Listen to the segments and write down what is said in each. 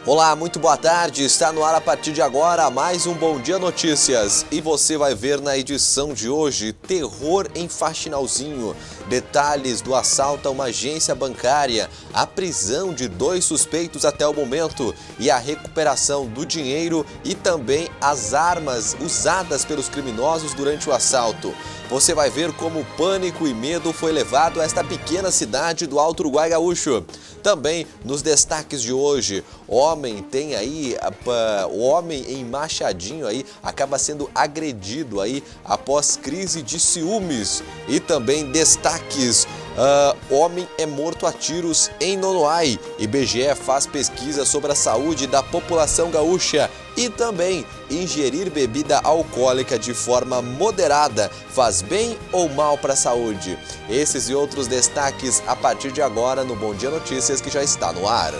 Olá, muito boa tarde. Está no ar a partir de agora mais um Bom Dia Notícias. E você vai ver na edição de hoje terror em Faxinalzinho, detalhes do assalto a uma agência bancária, a prisão de 2 suspeitos até o momento e a recuperação do dinheiro e também as armas usadas pelos criminosos durante o assalto. Você vai ver como pânico e medo foi levado a esta pequena cidade do Alto Uruguai Gaúcho. Também nos destaques de hoje, o homem em Machadinho aí acaba sendo agredido aí após crise de ciúmes. E também destaques, homem é morto a tiros em Nonoai. IBGE faz pesquisa sobre a saúde da população gaúcha. E também, ingerir bebida alcoólica de forma moderada faz bem ou mal para a saúde? Esses e outros destaques a partir de agora no Bom Dia Notícias, que já está no ar.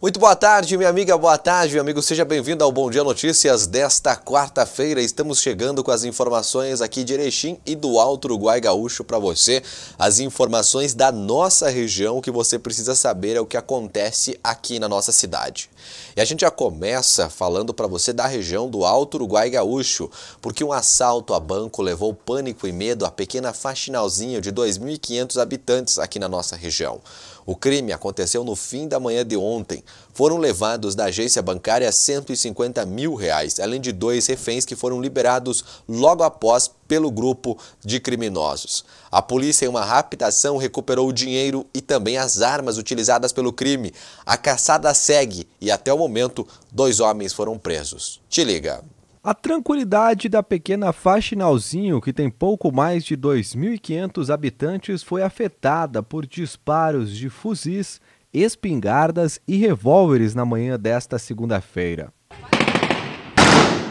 Muito boa tarde, minha amiga, boa tarde, meu amigo. Seja bem-vindo ao Bom Dia Notícias desta quarta-feira. Estamos chegando com as informações aqui de Erechim e do Alto Uruguai Gaúcho para você. As informações da nossa região, o que você precisa saber é o que acontece aqui na nossa cidade. E a gente já começa falando para você da região do Alto Uruguai Gaúcho, porque um assalto a banco levou pânico e medo à pequena Faxinalzinho de 2.500 habitantes aqui na nossa região. O crime aconteceu no fim da manhã de ontem. Foram levados da agência bancária R$150 mil, além de 2 reféns que foram liberados logo após pelo grupo de criminosos. A polícia, em uma rápida ação, recuperou o dinheiro e também as armas utilizadas pelo crime. A caçada segue e, até o momento, 2 homens foram presos. Te liga! A tranquilidade da pequena Faxinalzinho, que tem pouco mais de 2.500 habitantes, foi afetada por disparos de fuzis, espingardas e revólveres na manhã desta segunda-feira.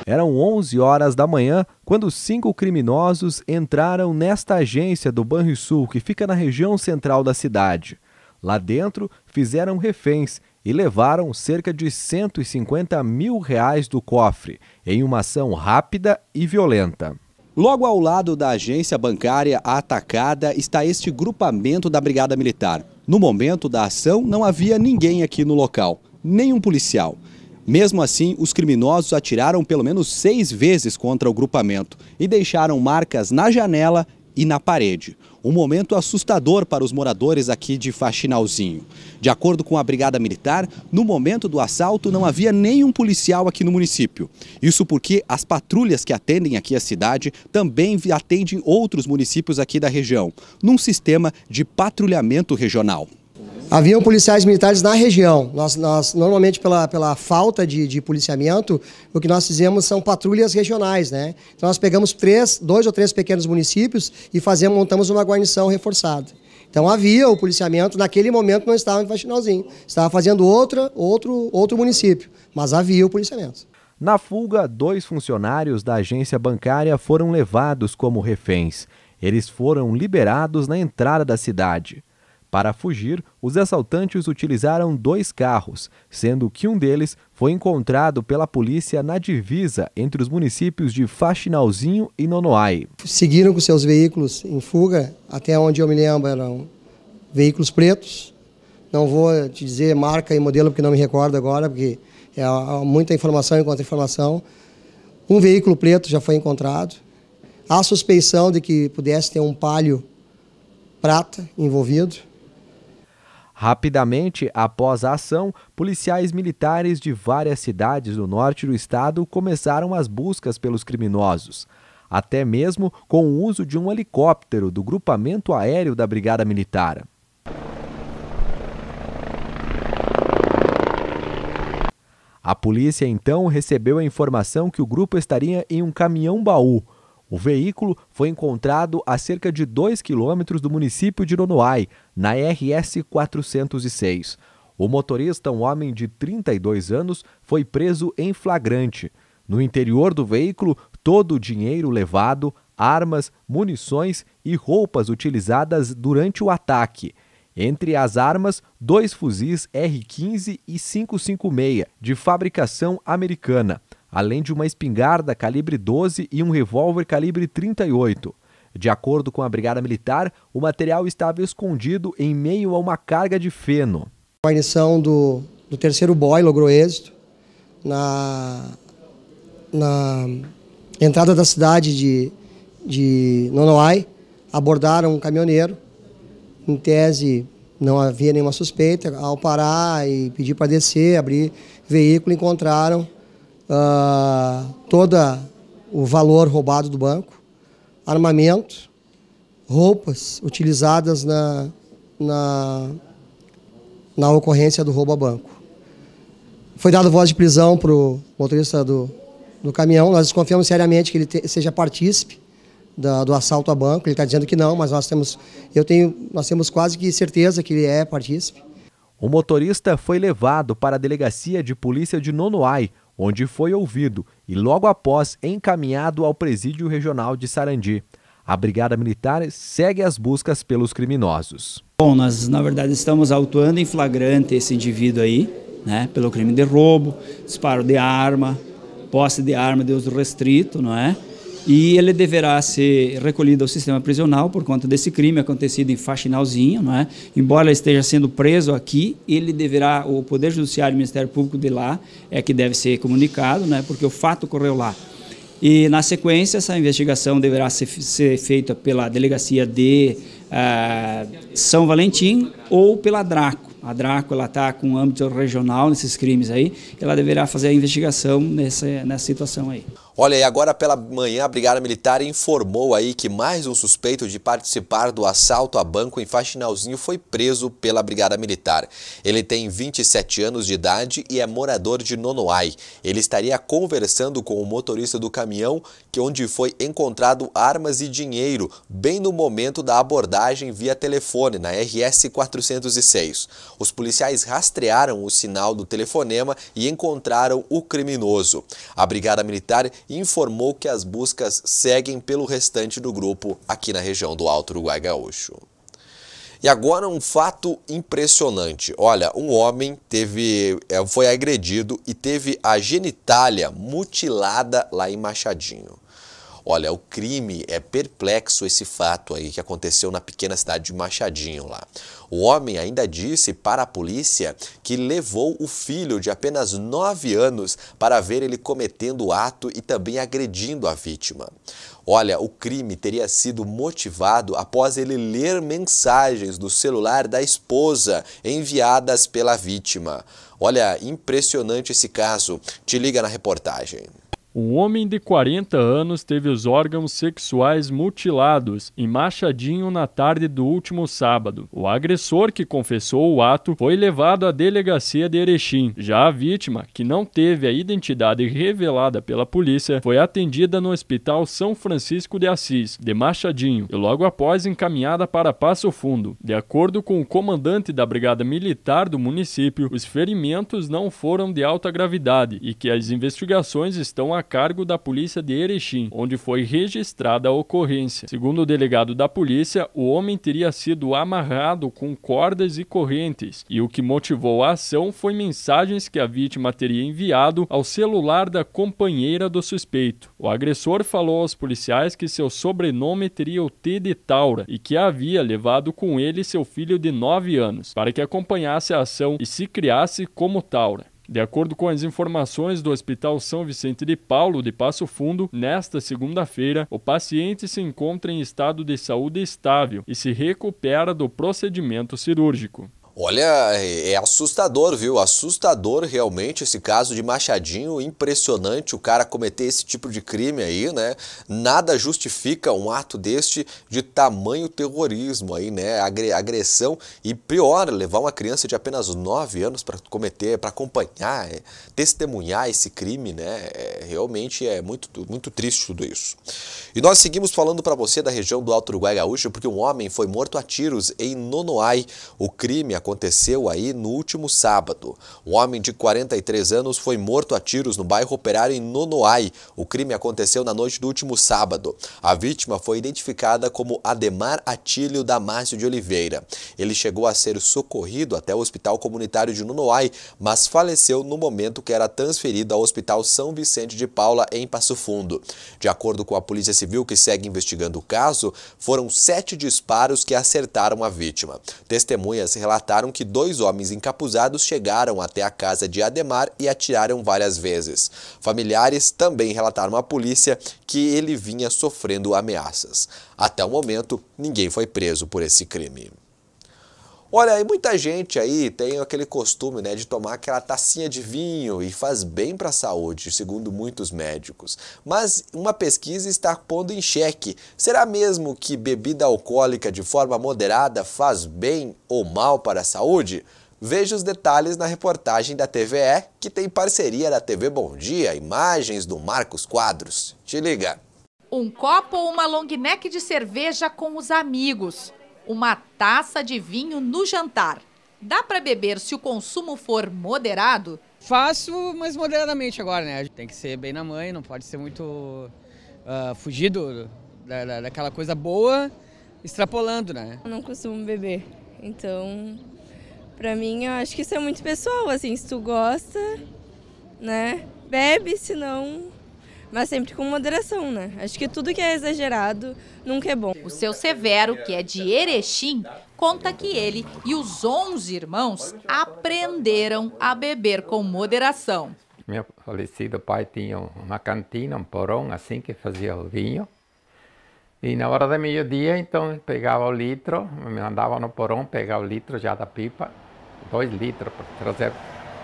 Eram 11 horas da manhã quando 5 criminosos entraram nesta agência do Banrisul, que fica na região central da cidade. Lá dentro, fizeram reféns e levaram cerca de R$150 mil do cofre, em uma ação rápida e violenta. Logo ao lado da agência bancária atacada está este grupamento da Brigada Militar. No momento da ação, não havia ninguém aqui no local, nenhum policial. Mesmo assim, os criminosos atiraram pelo menos 6 vezes contra o grupamento e deixaram marcas na janela e na parede. Um momento assustador para os moradores aqui de Faxinalzinho. De acordo com a Brigada Militar, no momento do assalto não havia nenhum policial aqui no município. Isso porque as patrulhas que atendem aqui a cidade também atendem outros municípios aqui da região, num sistema de patrulhamento regional. Haviam policiais militares na região. Nós normalmente, pela falta de policiamento, o que nós fizemos são patrulhas regionais, né? Então nós pegamos 2 ou 3 pequenos municípios e montamos uma guarnição reforçada. Então havia o policiamento, naquele momento não estava em Faxinalzinho, estava fazendo outro município, mas havia o policiamento. Na fuga, 2 funcionários da agência bancária foram levados como reféns. Eles foram liberados na entrada da cidade. Para fugir, os assaltantes utilizaram 2 carros, sendo que um deles foi encontrado pela polícia na divisa entre os municípios de Faxinalzinho e Nonoai. Seguiram com seus veículos em fuga, até onde eu me lembro eram veículos pretos. Não vou te dizer marca e modelo porque não me recordo agora, porque é muita informação e contra-informação. Um veículo preto já foi encontrado. Há suspeição de que pudesse ter um Palio prata envolvido. Rapidamente, após a ação, policiais militares de várias cidades do norte do estado começaram as buscas pelos criminosos, até mesmo com o uso de um helicóptero do grupamento aéreo da Brigada Militar. A polícia então recebeu a informação que o grupo estaria em um caminhão-baú. O veículo foi encontrado a cerca de 2 quilômetros do município de Nonoai, na RS 406. O motorista, um homem de 32 anos, foi preso em flagrante. No interior do veículo, todo o dinheiro levado, armas, munições e roupas utilizadas durante o ataque. Entre as armas, 2 fuzis R-15 e 5.56, de fabricação americana, além de uma espingarda calibre 12 e um revólver calibre 38. De acordo com a Brigada Militar, o material estava escondido em meio a uma carga de feno. A guarnição do 3º BOI logrou êxito na entrada da cidade de Nonoai, abordaram um caminhoneiro. Em tese, não havia nenhuma suspeita. Ao parar e pedir para descer, abrir veículo, encontraram todo o valor roubado do banco, armamento, roupas utilizadas na ocorrência do roubo a banco. Foi dado voz de prisão para o motorista do caminhão. Nós desconfiamos seriamente que ele seja partícipe do assalto a banco. Ele está dizendo que não, mas nós temos quase que certeza que ele é partícipe. O motorista foi levado para a Delegacia de Polícia de Nonoai, onde foi ouvido e logo após encaminhado ao Presídio Regional de Sarandi. A Brigada Militar segue as buscas pelos criminosos. Bom, nós na verdade estamos autuando em flagrante esse indivíduo aí, né, pelo crime de roubo, disparo de arma, posse de arma de uso restrito, não é? E ele deverá ser recolhido ao sistema prisional por conta desse crime acontecido em Faxinalzinho, não é? Embora ele esteja sendo preso aqui, ele deverá, o Poder Judiciário e o Ministério Público de lá é que deve ser comunicado, né? Porque o fato ocorreu lá. E na sequência essa investigação deverá ser feita pela Delegacia de São Valentim ou pela Draco. A Draco está com âmbito regional nesses crimes aí, ela deverá fazer a investigação nessa situação aí. Olha, e agora pela manhã a Brigada Militar informou aí que mais um suspeito de participar do assalto a banco em Faxinalzinho foi preso pela Brigada Militar. Ele tem 27 anos de idade e é morador de Nonoai. Ele estaria conversando com o motorista do caminhão, onde foi encontrado armas e dinheiro, bem no momento da abordagem via telefone, na RS 406. Os policiais rastrearam o sinal do telefonema e encontraram o criminoso. A Brigada Militar informou que as buscas seguem pelo restante do grupo aqui na região do Alto Uruguai Gaúcho. E agora um fato impressionante. Olha, um homem foi agredido e teve a genitália mutilada lá em Machadinho. Olha, o crime é perplexo, esse fato aí que aconteceu na pequena cidade de Machadinho lá. O homem ainda disse para a polícia que levou o filho de apenas 9 anos para ver ele cometendo o ato e também agredindo a vítima. Olha, o crime teria sido motivado após ele ler mensagens do celular da esposa enviadas pela vítima. Olha, impressionante esse caso. Te liga na reportagem. Um homem de 40 anos teve os órgãos sexuais mutilados em Machadinho na tarde do último sábado. O agressor, que confessou o ato, foi levado à delegacia de Erechim. Já a vítima, que não teve a identidade revelada pela polícia, foi atendida no Hospital São Francisco de Assis, de Machadinho, e logo após encaminhada para Passo Fundo. De acordo com o comandante da Brigada Militar do município, os ferimentos não foram de alta gravidade e que as investigações estão a cargo da polícia de Erechim, onde foi registrada a ocorrência. Segundo o delegado da polícia, o homem teria sido amarrado com cordas e correntes, e o que motivou a ação foi mensagens que a vítima teria enviado ao celular da companheira do suspeito. O agressor falou aos policiais que seu sobrenome teria o T de Taura e que havia levado com ele seu filho de 9 anos, para que acompanhasse a ação e se criasse como Taura. De acordo com as informações do Hospital São Vicente de Paulo de Passo Fundo, nesta segunda-feira, o paciente se encontra em estado de saúde estável e se recupera do procedimento cirúrgico. Olha, é assustador, viu? Assustador realmente esse caso de Machadinho, impressionante o cara cometer esse tipo de crime aí, né? Nada justifica um ato deste de tamanho terrorismo aí, né? Agressão e pior, levar uma criança de apenas 9 anos para cometer, para acompanhar, testemunhar esse crime, né? Realmente é muito triste tudo isso. E nós seguimos falando para você da região do Alto Uruguai Gaúcho porque um homem foi morto a tiros em Nonoai. O crime aconteceu aconteceu aí no último sábado. Um homem de 43 anos foi morto a tiros no bairro Operário em Nonoai. O crime aconteceu na noite do último sábado. A vítima foi identificada como Ademar Atílio Damácio de Oliveira. Ele chegou a ser socorrido até o Hospital Comunitário de Nonoai, mas faleceu no momento que era transferido ao Hospital São Vicente de Paula, em Passo Fundo. De acordo com a Polícia Civil, que segue investigando o caso, foram 7 disparos que acertaram a vítima. Testemunhas relataram que 2 homens encapuzados chegaram até a casa de Ademar e atiraram várias vezes. Familiares também relataram à polícia que ele vinha sofrendo ameaças. Até o momento, ninguém foi preso por esse crime. Olha, e muita gente aí tem aquele costume, né, de tomar aquela tacinha de vinho e faz bem para a saúde, segundo muitos médicos. Mas uma pesquisa está pondo em xeque. Será mesmo que bebida alcoólica de forma moderada faz bem ou mal para a saúde? Veja os detalhes na reportagem da TVE, que tem parceria da TV Bom Dia, imagens do Marcos Quadros. Te liga! Um copo ou uma long neck de cerveja com os amigos. Uma taça de vinho no jantar. Dá para beber se o consumo for moderado? Faço, mas moderadamente agora, né? Tem que ser bem na mãe, não pode ser muito fugido daquela coisa boa, extrapolando, né? Eu não costumo beber, então, pra mim, eu acho que isso é muito pessoal, assim, se tu gosta, né, bebe, se não... Mas sempre com moderação, né? Acho que tudo que é exagerado nunca é bom. O seu Severo, que é de Erechim, conta que ele e os 11 irmãos aprenderam a beber com moderação. Meu falecido pai tinha uma cantina, um porão assim que fazia o vinho. E na hora do meio-dia, então, pegava o litro, me mandava no porão pegar o litro já da pipa, 2 litros para trazer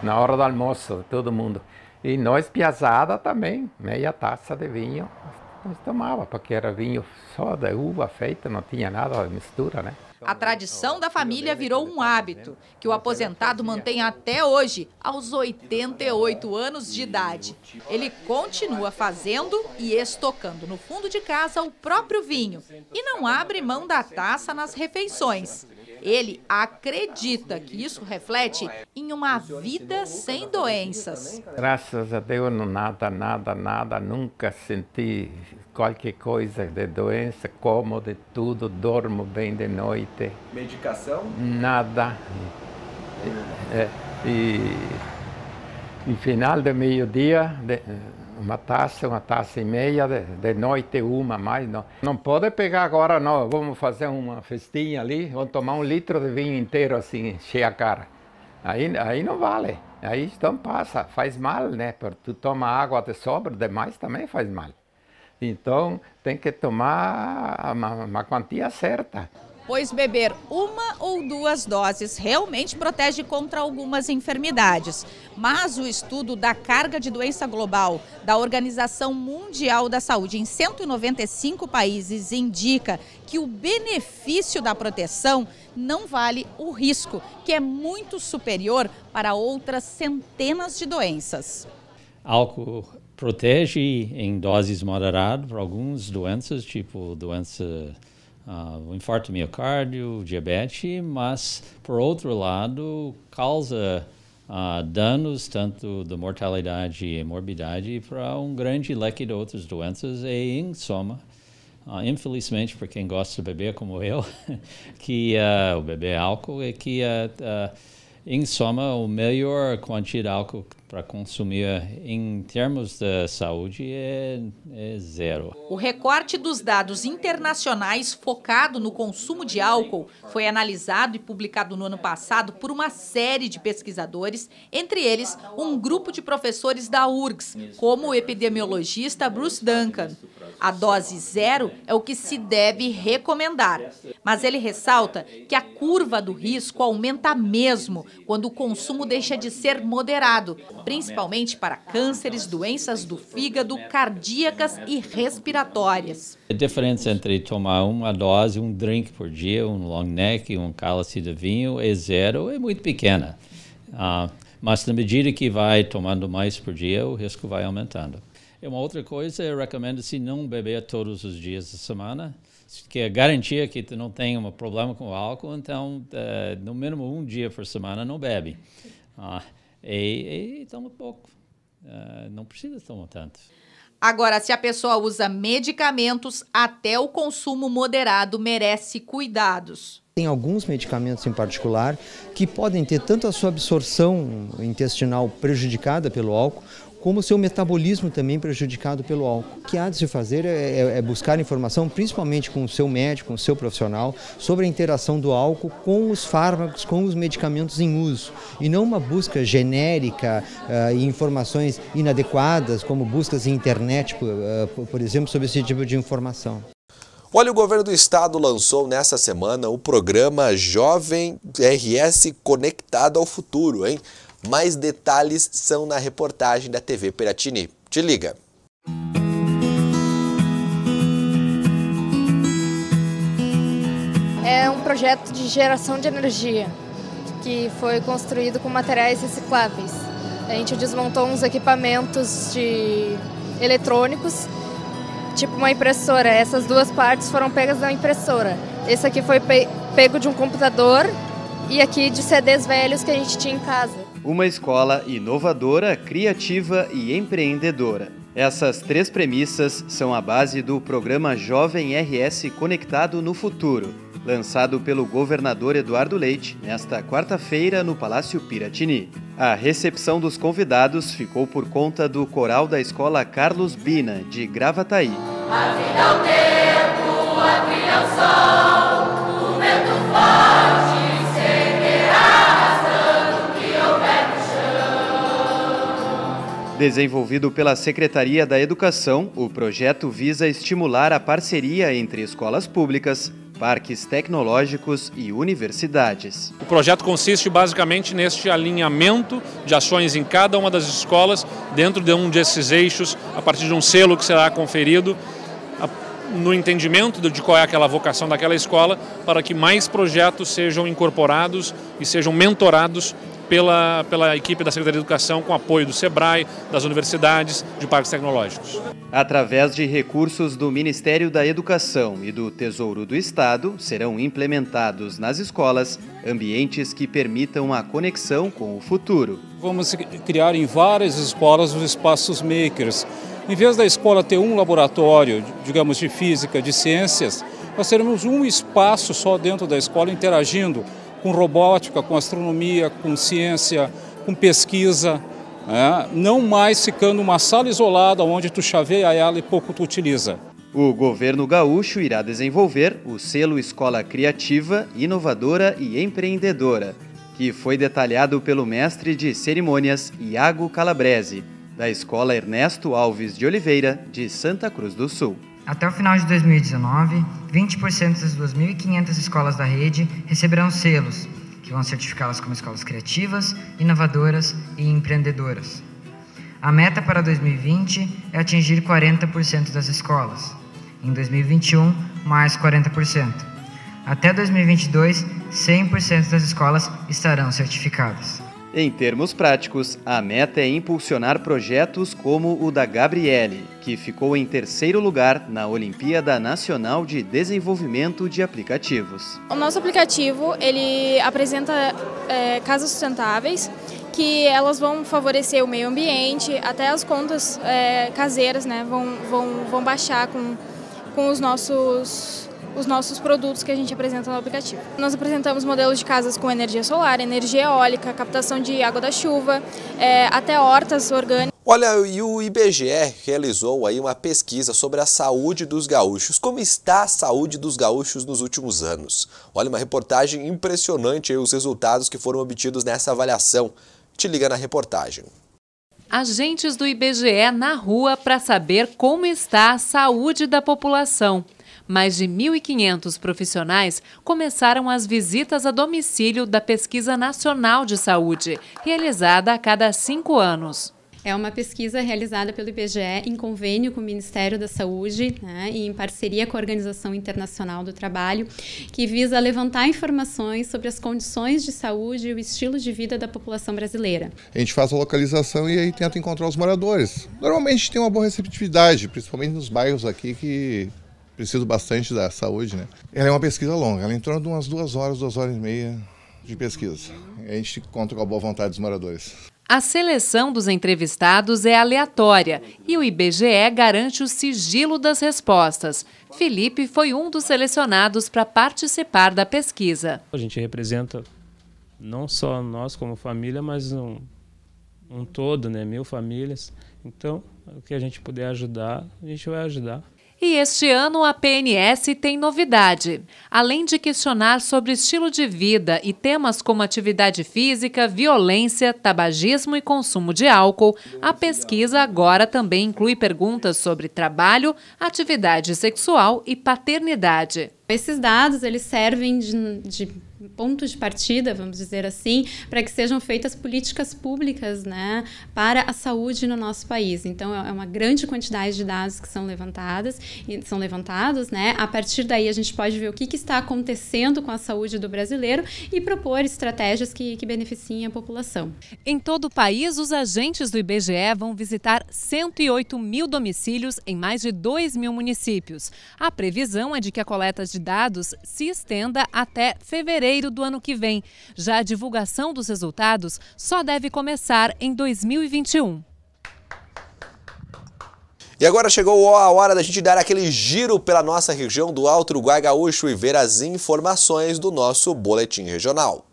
na hora do almoço, todo mundo. E nós, piazada, também, meia taça de vinho, nós tomava, porque era vinho só da uva feita, não tinha nada de mistura, né? A tradição da família virou um hábito, que o aposentado mantém até hoje, aos 88 anos de idade. Ele continua fazendo e estocando no fundo de casa o próprio vinho e não abre mão da taça nas refeições. Ele acredita que isso reflete em uma vida sem doenças. Graças a Deus, nada, nunca senti qualquer coisa de doença, como de tudo, dormo bem de noite. Medicação? Nada. No final do meio-dia, uma taça e meia, de noite uma mais. Não pode pegar agora, não, vamos fazer uma festinha ali, vamos tomar 1 litro de vinho inteiro assim, encher a cara. Aí não vale, aí então passa, faz mal, né? Porque tu toma água de sobra, demais também faz mal. Então tem que tomar uma quantia certa. Pois beber 1 ou 2 doses realmente protege contra algumas enfermidades. Mas o estudo da carga de doença global da Organização Mundial da Saúde em 195 países indica que o benefício da proteção não vale o risco, que é muito superior para outras centenas de doenças. Álcool protege em doses moderadas para algumas doenças, tipo doença... infarto miocárdio, diabetes, mas, por outro lado, causa danos tanto de mortalidade e morbidade para um grande leque de outras doenças e, em soma, infelizmente, para quem gosta de beber como eu, que o beber álcool é que, em soma, a melhor quantidade de álcool para consumir em termos de saúde é 0. O recorte dos dados internacionais focado no consumo de álcool foi analisado e publicado no ano passado por uma série de pesquisadores, entre eles um grupo de professores da URGS, como o epidemiologista Bruce Duncan. A dose 0 é o que se deve recomendar, mas ele ressalta que a curva do risco aumenta mesmo quando o consumo deixa de ser moderado, principalmente para cânceres, doenças do fígado, cardíacas e respiratórias. A diferença entre tomar uma dose, um drink por dia, um long neck, um cálice de vinho é 0, é muito pequena. Mas na medida que vai tomando mais por dia, o risco vai aumentando. E uma outra coisa, eu recomendo se não beber todos os dias da semana, se quer garantir que tu não tem um problema com o álcool, então no mínimo um dia por semana não bebe. E toma pouco. Não precisa tomar tanto. Agora, se a pessoa usa medicamentos, até o consumo moderado merece cuidados. Tem alguns medicamentos em particular que podem ter tanto a sua absorção intestinal prejudicada pelo álcool, como o seu metabolismo também prejudicado pelo álcool. O que há de se fazer é buscar informação, principalmente com o seu médico, com o seu profissional, sobre a interação do álcool com os fármacos, com os medicamentos em uso. E não uma busca genérica e informações inadequadas, como buscas em internet, por exemplo, sobre esse tipo de informação. Olha, o governo do estado lançou nessa semana o programa Jovem RS Conectado ao Futuro, hein? Mais detalhes são na reportagem da TV Piratini. Te liga! É um projeto de geração de energia que foi construído com materiais recicláveis. A gente desmontou uns equipamentos eletrônicos, tipo uma impressora. Essas duas partes foram pegas da impressora. Esse aqui foi pego de um computador e aqui de CDs velhos que a gente tinha em casa. Uma escola inovadora, criativa e empreendedora. Essas três premissas são a base do programa Jovem RS Conectado no Futuro, lançado pelo governador Eduardo Leite nesta quarta-feira no Palácio Piratini. A recepção dos convidados ficou por conta do coral da escola Carlos Bina, de Gravataí. A vida ao tempo, a trilha ao sol, o vento forte seguirá arrastando o que houver no chão. Desenvolvido pela Secretaria da Educação, o projeto visa estimular a parceria entre escolas públicas, parques tecnológicos e universidades. O projeto consiste basicamente neste alinhamento de ações em cada uma das escolas, dentro de um desses eixos, a partir de um selo que será conferido, no entendimento de qual é aquela vocação daquela escola, para que mais projetos sejam incorporados e sejam mentorados pela equipe da Secretaria de Educação, com apoio do SEBRAE, das universidades, de parques tecnológicos. Através de recursos do Ministério da Educação e do Tesouro do Estado, serão implementados nas escolas ambientes que permitam a conexão com o futuro. Vamos criar em várias escolas os espaços makers. Em vez da escola ter um laboratório, digamos, de física, de ciências, nós teremos um espaço só dentro da escola interagindo com robótica, com astronomia, com ciência, com pesquisa, não mais ficando uma sala isolada onde tu chaveia ela e pouco tu utiliza. O governo gaúcho irá desenvolver o selo Escola Criativa, Inovadora e Empreendedora, que foi detalhado pelo mestre de cerimônias Iago Calabrese, da Escola Ernesto Alves de Oliveira, de Santa Cruz do Sul. Até o final de 2019, 20% das 2.500 escolas da rede receberão selos, que vão certificá-las como escolas criativas, inovadoras e empreendedoras. A meta para 2020 é atingir 40% das escolas. Em 2021, mais 40%. Até 2022, 100% das escolas estarão certificadas. Em termos práticos, a meta é impulsionar projetos como o da Gabriele, que ficou em terceiro lugar na Olimpíada Nacional de Desenvolvimento de Aplicativos. O nosso aplicativo, ele apresenta casas sustentáveis, que elas vão favorecer o meio ambiente, até as contas caseiras, né, vão baixar com os nossos produtos que a gente apresenta no aplicativo. Nós apresentamos modelos de casas com energia solar, energia eólica, captação de água da chuva, até hortas orgânicas. Olha, e o IBGE realizou aí uma pesquisa sobre a saúde dos gaúchos. Como está a saúde dos gaúchos nos últimos anos? Olha, uma reportagem impressionante aí, os resultados que foram obtidos nessa avaliação. Te liga na reportagem. Agentes do IBGE na rua para saber como está a saúde da população. Mais de 1.500 profissionais começaram as visitas a domicílio da Pesquisa Nacional de Saúde, realizada a cada 5 anos. É uma pesquisa realizada pelo IBGE em convênio com o Ministério da Saúde, né, e em parceria com a Organização Internacional do Trabalho, que visa levantar informações sobre as condições de saúde e o estilo de vida da população brasileira. A gente faz a localização e aí tenta encontrar os moradores. Normalmente tem uma boa receptividade, principalmente nos bairros aqui que preciso bastante da saúde, né? Ela é uma pesquisa longa, ela entrou de umas 2 horas e meia de pesquisa. A gente conta com a boa vontade dos moradores. A seleção dos entrevistados é aleatória e o IBGE garante o sigilo das respostas. Felipe foi um dos selecionados para participar da pesquisa. A gente representa não só nós como família, mas um todo, né? 1000 famílias. Então, o que a gente puder ajudar, a gente vai ajudar. E este ano a PNS tem novidade. Além de questionar sobre estilo de vida e temas como atividade física, violência, tabagismo e consumo de álcool, a pesquisa agora também inclui perguntas sobre trabalho, atividade sexual e paternidade. Esses dados, eles servem de ponto de partida, vamos dizer assim, para que sejam feitas políticas públicas, né, para a saúde no nosso país. Então, é uma grande quantidade de dados que são levantados, né? A partir daí, a gente pode ver o que está acontecendo com a saúde do brasileiro e propor estratégias que beneficiem a população. Em todo o país, os agentes do IBGE vão visitar 108 mil domicílios em mais de 2 mil municípios. A previsão é de que a coleta de dados se estenda até fevereiro do ano que vem. Já a divulgação dos resultados só deve começar em 2021. E agora chegou a hora da gente dar aquele giro pela nossa região do Alto Uruguai Gaúcho e ver as informações do nosso boletim regional.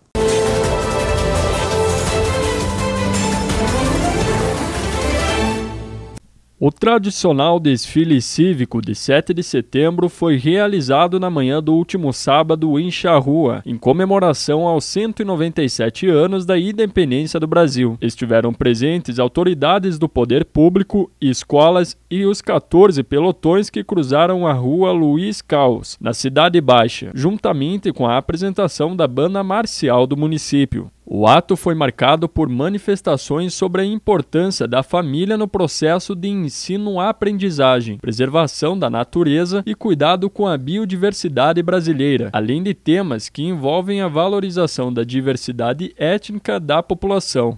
O tradicional desfile cívico de 7 de setembro foi realizado na manhã do último sábado em Charrua, em comemoração aos 197 anos da independência do Brasil. Estiveram presentes autoridades do poder público, escolas e os 14 pelotões que cruzaram a rua Luiz Caos, na Cidade Baixa, juntamente com a apresentação da banda marcial do município. O ato foi marcado por manifestações sobre a importância da família no processo de ensino-aprendizagem, preservação da natureza e cuidado com a biodiversidade brasileira, além de temas que envolvem a valorização da diversidade étnica da população.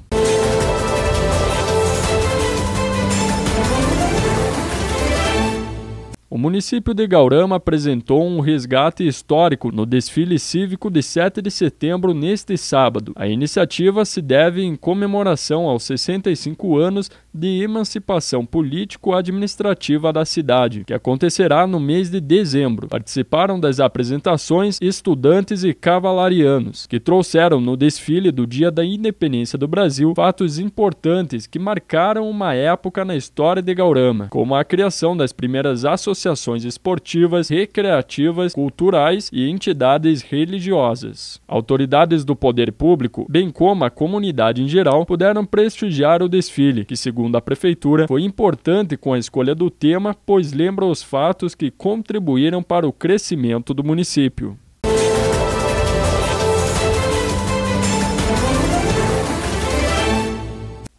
O município de Gaurama apresentou um resgate histórico no desfile cívico de 7 de setembro neste sábado. A iniciativa se deve em comemoração aos 65 anos de emancipação político-administrativa da cidade, que acontecerá no mês de dezembro. Participaram das apresentações estudantes e cavalarianos, que trouxeram no desfile do Dia da Independência do Brasil fatos importantes que marcaram uma época na história de Gaurama, como a criação das primeiras associações esportivas, recreativas, culturais e entidades religiosas. Autoridades do poder público, bem como a comunidade em geral, puderam prestigiar o desfile, que, segundo a prefeitura, foi importante com a escolha do tema, pois lembra os fatos que contribuíram para o crescimento do município.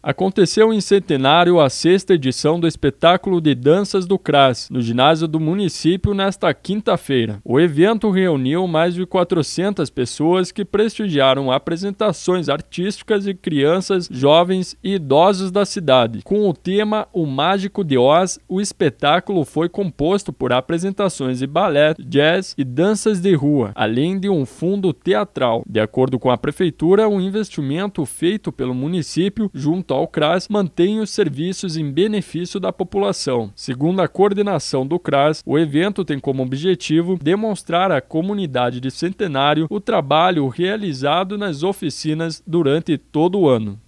Aconteceu em Centenário a 6ª edição do espetáculo de danças do CRAS, no ginásio do município, nesta quinta-feira. O evento reuniu mais de 400 pessoas que prestigiaram apresentações artísticas de crianças, jovens e idosos da cidade. Com o tema O Mágico de Oz, o espetáculo foi composto por apresentações de balé, jazz e danças de rua, além de um fundo teatral. De acordo com a prefeitura, o investimento feito pelo município junto ao CRAS mantém os serviços em benefício da população. Segundo a coordenação do CRAS, o evento tem como objetivo demonstrar à comunidade de Centenário o trabalho realizado nas oficinas durante todo o ano.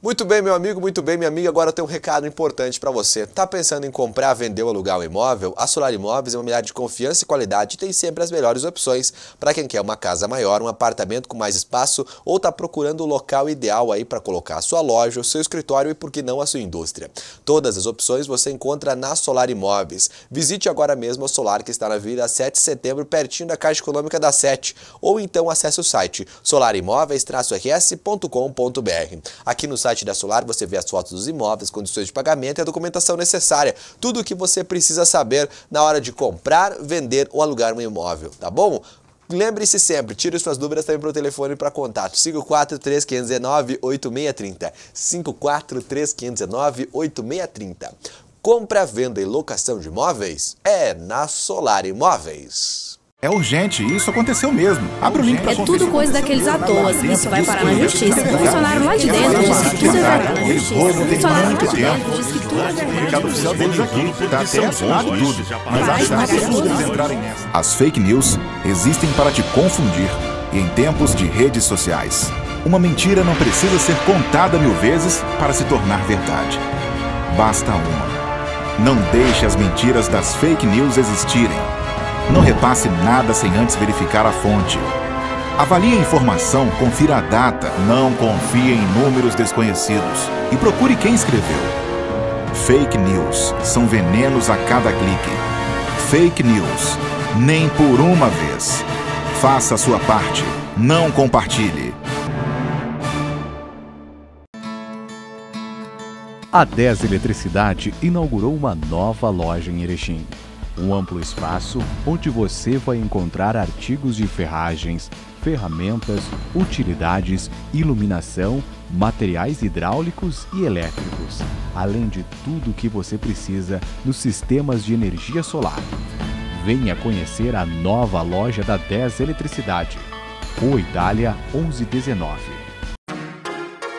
Muito bem, meu amigo, muito bem, minha amiga. Agora eu tenho um recado importante para você. Tá pensando em comprar, vender ou alugar um imóvel? A Solar Imóveis é uma unidade de confiança e qualidade e tem sempre as melhores opções para quem quer uma casa maior, um apartamento com mais espaço ou tá procurando o local ideal aí para colocar a sua loja, o seu escritório e, por que não, a sua indústria. Todas as opções você encontra na Solar Imóveis. Visite agora mesmo a Solar, que está na Avenida 7 de Setembro, pertinho da Caixa Econômica da 7, ou então acesse o site solarimóveis-rs.com.br. Aqui no site da Solar você vê as fotos dos imóveis, condições de pagamento e a documentação necessária. Tudo o que você precisa saber na hora de comprar, vender ou alugar um imóvel, tá bom? Lembre-se sempre, tire suas dúvidas também para o telefone para contato 54-3519-8630. 54-3519-8630. Compra, venda e locação de imóveis é na Solar Imóveis. É urgente, isso aconteceu mesmo. Abre o link pra tudo coisa daqueles à toa. Isso vai parar na justiça. O funcionário lá de dentro diz que tudo é verdade. Eles roubam tem muito tempo. O recado oficial deles aqui tá até assinado tudo. Mas acho que eles entrarem nessa. As fake news existem para te confundir. E em tempos de redes sociais, uma mentira não precisa ser contada 1000 vezes para se tornar verdade. Basta uma. Não deixe as mentiras das fake news existirem. Não repasse nada sem antes verificar a fonte. Avalie a informação, confira a data, não confie em números desconhecidos e procure quem escreveu. Fake news são venenos a cada clique. Fake news, nem por uma vez. Faça a sua parte, não compartilhe. A 10 Eletricidade inaugurou uma nova loja em Erechim. Um amplo espaço onde você vai encontrar artigos de ferragens, ferramentas, utilidades, iluminação, materiais hidráulicos e elétricos, além de tudo o que você precisa nos sistemas de energia solar. Venha conhecer a nova loja da 10 Eletricidade. Rua Itália 1119.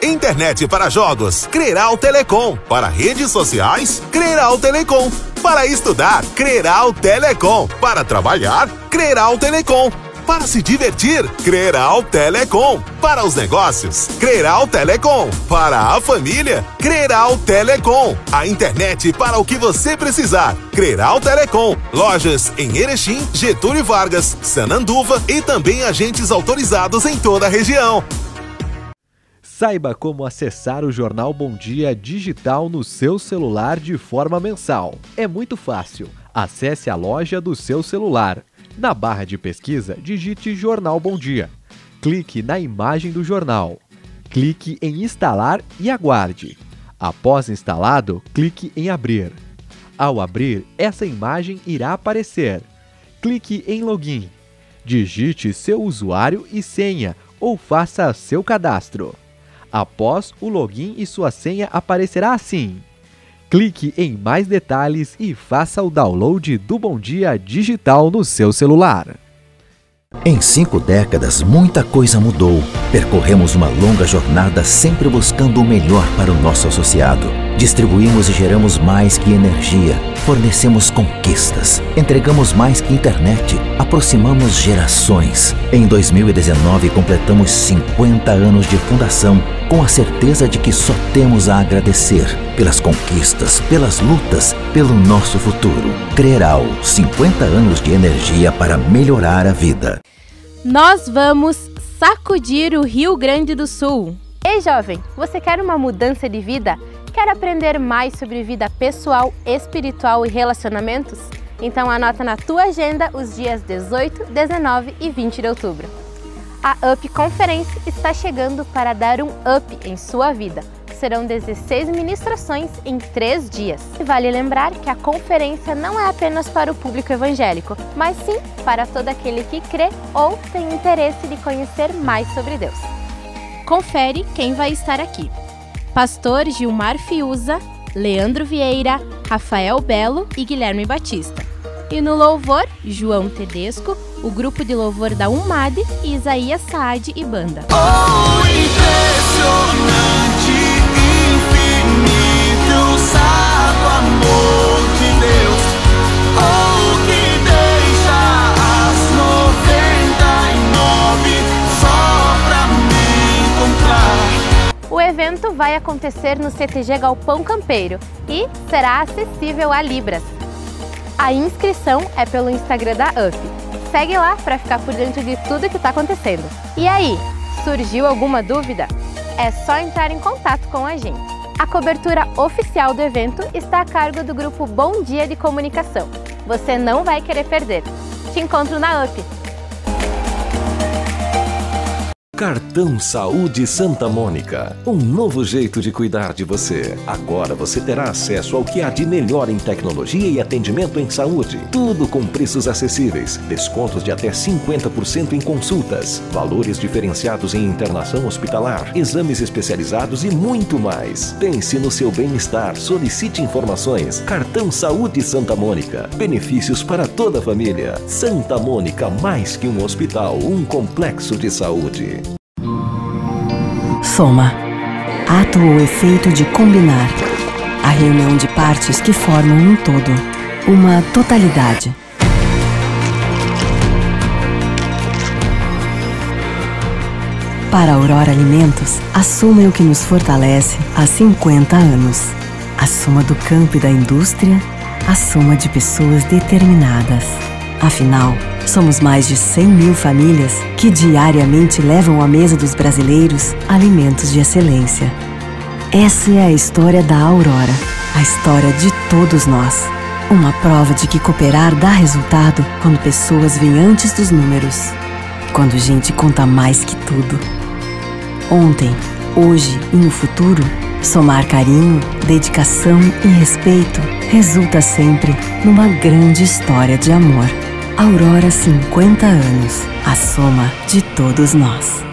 Internet para jogos, Creral Telecom. Para redes sociais, Creral Telecom. Para estudar, Creral Telecom. Para trabalhar, Creral Telecom. Para se divertir, Creral Telecom. Para os negócios, Creral Telecom. Para a família, Creral Telecom. A internet para o que você precisar. Creral Telecom. Lojas em Erechim, Getúlio Vargas, Sananduva e também agentes autorizados em toda a região. Saiba como acessar o Jornal Bom Dia digital no seu celular de forma mensal. É muito fácil. Acesse a loja do seu celular. Na barra de pesquisa, digite Jornal Bom Dia. Clique na imagem do jornal. Clique em instalar e aguarde. Após instalado, clique em abrir. Ao abrir, essa imagem irá aparecer. Clique em login. Digite seu usuário e senha ou faça seu cadastro. Após o login e sua senha aparecerá assim. Clique em mais detalhes e faça o download do Bom Dia digital no seu celular. Em 5 décadas, muita coisa mudou. Percorremos uma longa jornada sempre buscando o melhor para o nosso associado. Distribuímos e geramos mais que energia. Fornecemos conquistas. Entregamos mais que internet. Aproximamos gerações. Em 2019, completamos 50 anos de fundação, com a certeza de que só temos a agradecer pelas conquistas, pelas lutas, pelo nosso futuro. Creral, 50 anos de energia para melhorar a vida. Nós vamos sacudir o Rio Grande do Sul. Ei, jovem, você quer uma mudança de vida? Quer aprender mais sobre vida pessoal, espiritual e relacionamentos? Então anota na tua agenda os dias 18, 19 e 20 de outubro. A UP Conferência está chegando para dar um up em sua vida. Serão 16 ministrações em 3 dias. E vale lembrar que a conferência não é apenas para o público evangélico, mas sim para todo aquele que crê ou tem interesse de conhecer mais sobre Deus. Confere quem vai estar aqui. Pastor Gilmar Fiuza, Leandro Vieira, Rafael Belo e Guilherme Batista. E no louvor, João Tedesco, o grupo de louvor da UMAD e Isaías Saad e banda. Oh, impressionante, infinito, sábio amor de Deus. Oh, que deixa as 99 só pra me encontrar. O evento vai acontecer no CTG Galpão Campeiro e será acessível a Libras. A inscrição é pelo Instagram da UP. Segue lá para ficar por dentro de tudo que está acontecendo. E aí, surgiu alguma dúvida? É só entrar em contato com a gente. A cobertura oficial do evento está a cargo do grupo Bom Dia de Comunicação. Você não vai querer perder. Te encontro na UP. Cartão Saúde Santa Mônica. Um novo jeito de cuidar de você. Agora você terá acesso ao que há de melhor em tecnologia e atendimento em saúde. Tudo com preços acessíveis, descontos de até 50% em consultas, valores diferenciados em internação hospitalar, exames especializados e muito mais. Pense no seu bem-estar. Solicite informações. Cartão Saúde Santa Mônica. Benefícios para toda a família. Santa Mônica, mais que um hospital, um complexo de saúde. Soma. Ato ou efeito de combinar. A reunião de partes que formam um todo. Uma totalidade. Para a Aurora Alimentos, a Soma é o que nos fortalece há 50 anos. A soma do campo e da indústria, a soma de pessoas determinadas. Afinal, somos mais de 100 mil famílias que diariamente levam à mesa dos brasileiros alimentos de excelência. Essa é a história da Aurora, a história de todos nós. Uma prova de que cooperar dá resultado quando pessoas vêm antes dos números. Quando gente conta mais que tudo. Ontem, hoje e no futuro, somar carinho, dedicação e respeito resulta sempre numa grande história de amor. Aurora 50 anos, a soma de todos nós.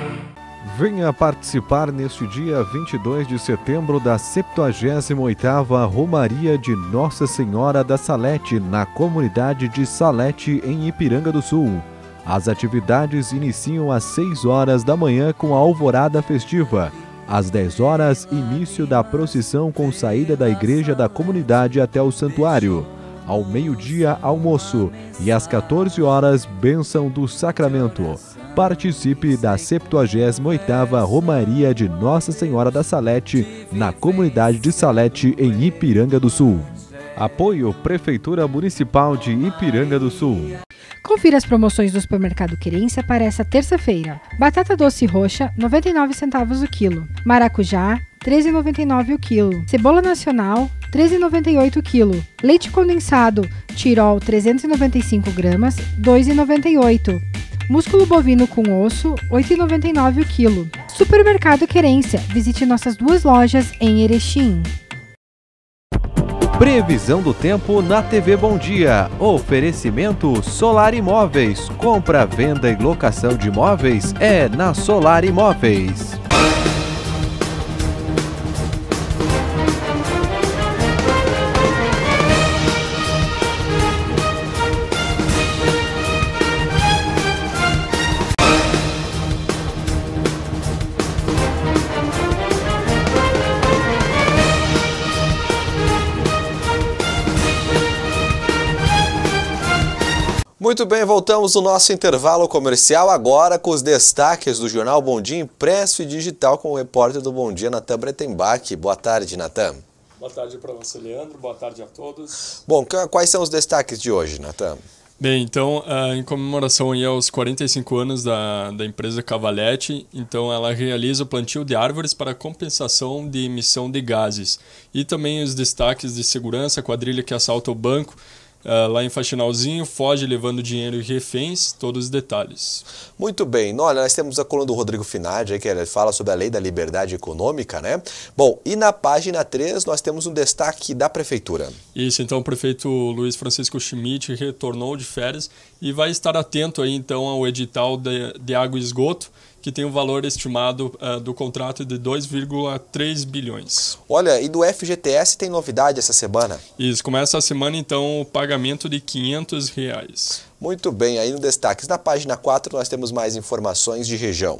Venha participar neste dia 22 de setembro da 78ª Romaria de Nossa Senhora da Salete, na comunidade de Salete, em Ipiranga do Sul. As atividades iniciam às 6 horas da manhã com a alvorada festiva. Às 10 horas, início da procissão com saída da igreja da comunidade até o santuário. Ao meio-dia, almoço. E às 14 horas, bênção do sacramento. Participe da 78ª Romaria de Nossa Senhora da Salete, na comunidade de Salete, em Ipiranga do Sul. Apoio Prefeitura Municipal de Ipiranga do Sul. Confira as promoções do Supermercado Querência para essa terça-feira. Batata doce roxa, 99 centavos o quilo. Maracujá, 13,99 o quilo. Cebola nacional, 13,98 o quilo. Leite condensado Tirol, 395 gramas, 2,98. Músculo bovino com osso, 8,99 o quilo. Supermercado Querência. Visite nossas duas lojas em Erechim. Previsão do tempo na TV Bom Dia. Oferecimento Solar Imóveis. Compra, venda e locação de imóveis é na Solar Imóveis. Muito bem, voltamos no nosso intervalo comercial agora com os destaques do Jornal Bom Dia impresso e digital com o repórter do Bom Dia, Natan Breitenbach. Boa tarde, Natan. Boa tarde para você, Leandro. Boa tarde a todos. Bom, quais são os destaques de hoje, Natan? Bem, então, em comemoração aí aos 45 anos da empresa Cavalete, então ela realiza o plantio de árvores para compensação de emissão de gases. E também os destaques de segurança, a quadrilha que assalta o banco, lá em Faxinalzinho, foge levando dinheiro e reféns, todos os detalhes. Muito bem, olha, nós temos a coluna do Rodrigo Finardi, que ele fala sobre a lei da liberdade econômica, né? Bom, e na página 3 nós temos um destaque da Prefeitura. Isso, então o prefeito Luiz Francisco Schmidt retornou de férias e vai estar atento aí então ao edital de água e esgoto, que tem um valor estimado do contrato de 2,3 bilhões. Olha, e do FGTS tem novidade essa semana? Isso, começa a semana então o pagamento de R$500. Muito bem, aí no destaques na página 4 nós temos mais informações de região.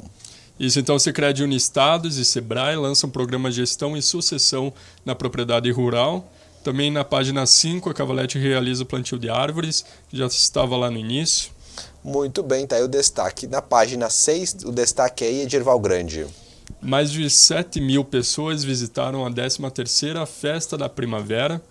Isso, então o Sicredi Uniestados e Sebrae lançam um programa de gestão e sucessão na propriedade rural. Também na página 5 a Cavalete realiza o plantio de árvores, que já estava lá no início. Muito bem, tá aí o destaque. Na página 6, o destaque aí é de Erval Grande. Mais de 7 mil pessoas visitaram a 13ª Festa da Primavera.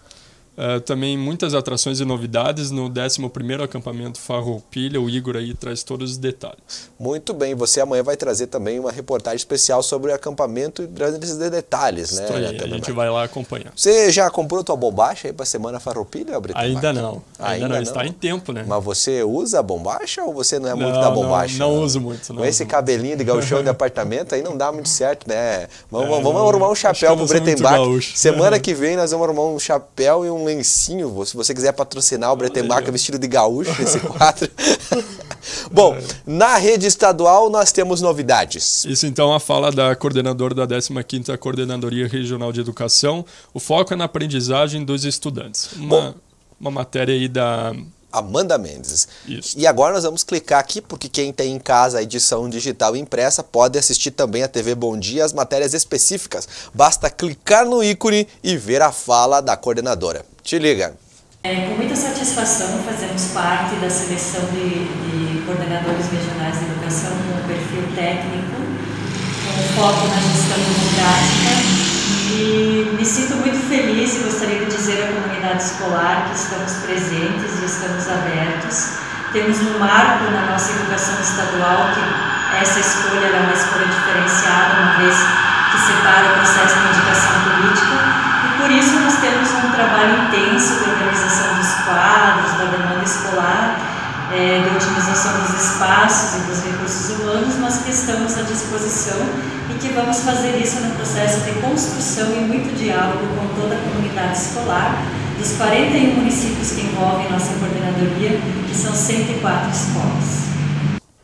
Também muitas atrações e novidades no 11º acampamento Farroupilha. O Igor aí traz todos os detalhes. Muito bem, você amanhã vai trazer também uma reportagem especial sobre o acampamento e grandes detalhes, né? A gente vai lá acompanhar. Você já comprou tua bombacha aí para a semana Farroupilha, Bretemar? Ainda não. Ainda não, está em tempo, né? Mas você usa a bombacha ou você não é muito da bombacha? Não uso muito. Com esse cabelinho de gauchão de apartamento aí não dá muito certo, né? Vamos arrumar um chapéu pro Bretemar. Semana que vem nós vamos arrumar um chapéu e um lencinho, se você quiser patrocinar o Bretemar vestido de gaúcho nesse quadro. Bom, na rede estadual nós temos novidades. Isso então, a fala da coordenadora da 15ª Coordenadoria Regional de Educação. O foco é na aprendizagem dos estudantes. Uma matéria aí da Amanda Mendes. Isso. E agora nós vamos clicar aqui, porque quem tem em casa a edição digital impressa pode assistir também a TV Bom Dia, as matérias específicas. Basta clicar no ícone e ver a fala da coordenadora. Te liga. Com muita satisfação fazemos parte da seleção de coordenadores regionais de educação com perfil técnico, com foco na gestão democrática. E me sinto muito feliz e gostaria de dizer à comunidade escolar que estamos presentes e estamos abertos. Temos um marco na nossa educação estadual que essa escolha é uma escolha diferenciada, uma vez que separa o processo de indicação política. E por isso nós temos um trabalho intenso de organização dos quadros, da demanda escolar, de otimização dos espaços e dos recursos humanos, mas que estamos à disposição e que vamos fazer isso no processo de construção e muito diálogo com toda a comunidade escolar dos 41 municípios que envolvem nossa coordenadoria, que são 104 escolas.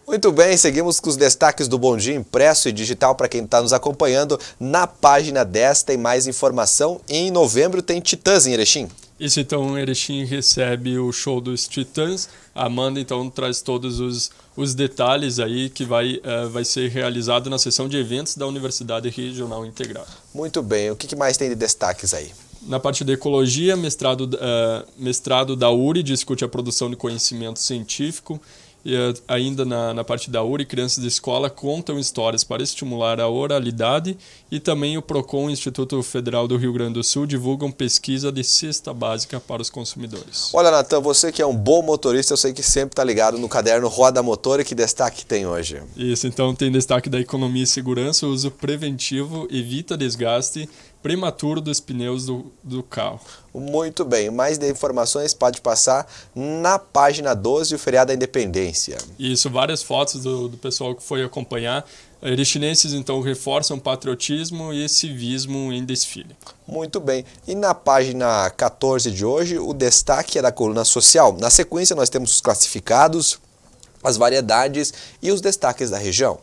Muito bem, seguimos com os destaques do Bom Dia impresso e digital para quem está nos acompanhando. Na página 10 tem mais informação. Em novembro tem Titãs em Erechim. Isso, então, Erechim recebe o show dos Titãs. A Amanda, então, traz todos os detalhes aí que vai ser realizado na sessão de eventos da Universidade Regional Integrada. Muito bem. O que mais tem de destaques aí? Na parte de ecologia, mestrado da URI discute a produção de conhecimento científico. E ainda na parte da URI, crianças de escola contam histórias para estimular a oralidade, e também o PROCON, Instituto Federal do Rio Grande do Sul, divulgam pesquisa de cesta básica para os consumidores. Olha, Natan, você que é um bom motorista, eu sei que sempre está ligado no caderno Roda Motor. E que destaque tem hoje? Isso, então tem destaque da economia e segurança, o uso preventivo evita desgaste prematuro dos pneus do carro. Muito bem, mais de informações pode passar na página 12, o feriado da Independência. Isso, várias fotos do pessoal que foi acompanhar. Erechinenses então reforçam patriotismo e civismo em desfile. Muito bem, e na página 14 de hoje o destaque é da coluna social. Na sequência nós temos os classificados, as variedades e os destaques da região.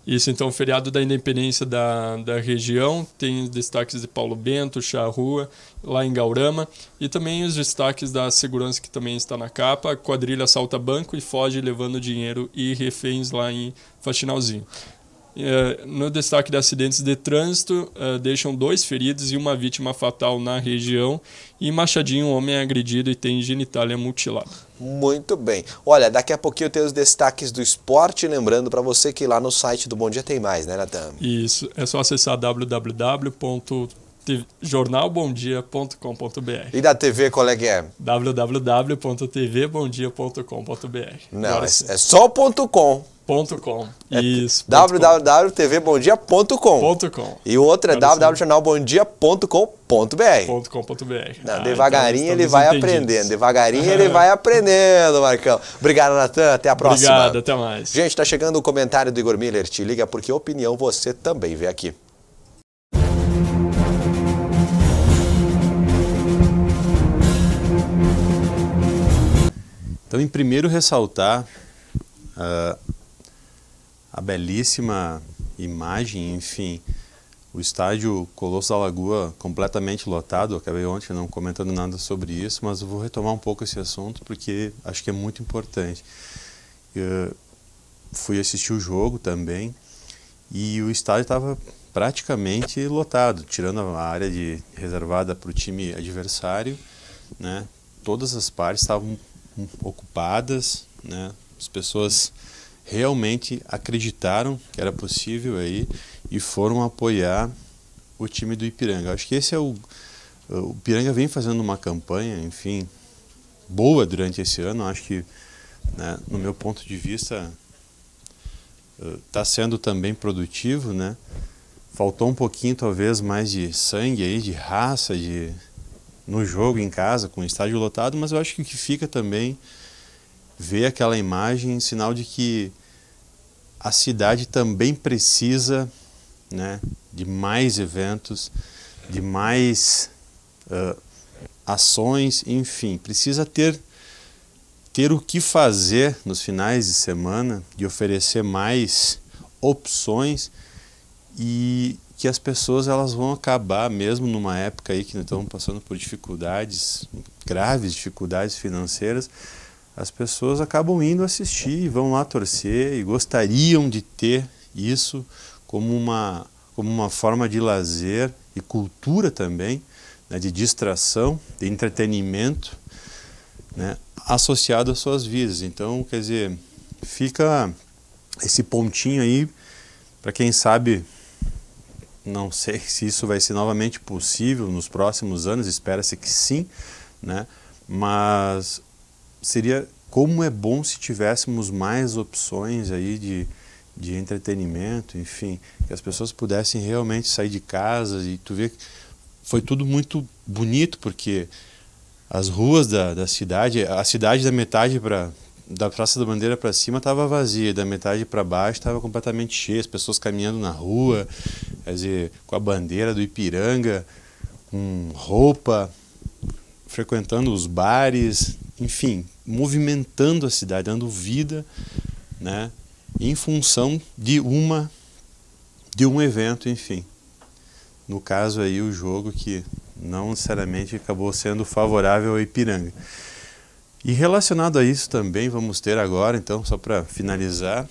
Isso, então, o feriado da independência da região, tem os destaques de Paulo Bento, Charrua, lá em Gaurama, e também os destaques da segurança que também está na capa. A quadrilha assalta banco e foge levando dinheiro e reféns lá em Faxinalzinho. No destaque de acidentes de trânsito, deixam 2 feridos e uma vítima fatal na região. E em Machadinho, um homem é agredido e tem genitália mutilada. Muito bem. Olha, daqui a pouquinho eu tenho os destaques do esporte. Lembrando para você que lá no site do Bom Dia tem mais, né, Natan? Isso, é só acessar www.jornalbomdia.com.br. E da TV, qual é que é? www.tvbomdia.com.br. Não, é só o .com. Isso. www.tvbomdia.com. E o outro é www.jornalbomdia.com.br. Devagarinho ele vai aprendendo. Devagarinho ele vai aprendendo, Marcão. Obrigado, Natan. Até a próxima. Obrigado, até mais. Gente, tá chegando o comentário do Igor Miller. Te liga porque opinião você também vê aqui. Então, em primeiro, ressaltar a belíssima imagem, enfim, o estádio Colosso da Lagoa completamente lotado. Eu acabei ontem não comentando nada sobre isso, mas eu vou retomar um pouco esse assunto porque acho que é muito importante. Fui assistir o jogo também e o estádio estava praticamente lotado, tirando a área reservada para o time adversário, né? Todas as partes estavam ocupadas, né? As pessoas realmente acreditaram que era possível aí e foram apoiar o time do Ipiranga. Acho que esse é O Ipiranga vem fazendo uma campanha, enfim, boa durante esse ano. Acho que, né, no meu ponto de vista, está sendo também produtivo, né? Faltou um pouquinho, talvez, mais de sangue aí, de raça, no jogo em casa, com o estádio lotado, mas eu acho que o que fica também ver aquela imagem, sinal de que a cidade também precisa, né, de mais eventos, de mais ações, enfim, precisa ter o que fazer nos finais de semana, de oferecer mais opções, e que as pessoas elas vão acabar, mesmo numa época aí que estão passando por dificuldades, graves dificuldades financeiras, as pessoas acabam indo assistir, vão lá torcer e gostariam de ter isso como uma forma de lazer e cultura também, né, de distração, de entretenimento, né, associado às suas vidas. Então, quer dizer, fica esse pontinho aí para quem sabe, não sei se isso vai ser novamente possível nos próximos anos, espera-se que sim, né? Mas seria, como é bom se tivéssemos mais opções aí de entretenimento, enfim, que as pessoas pudessem realmente sair de casa. E tu vê que foi tudo muito bonito, porque as ruas da cidade, a cidade da metade da Praça da Bandeira para cima estava vazia, da metade para baixo estava completamente cheia, as pessoas caminhando na rua, quer dizer, com a bandeira do Ipiranga, com roupa, frequentando os bares, enfim, movimentando a cidade, dando vida, né, em função de um evento, enfim. No caso aí, o jogo que não necessariamente acabou sendo favorável ao Ipiranga. E relacionado a isso também, vamos ter agora, então, só para finalizar,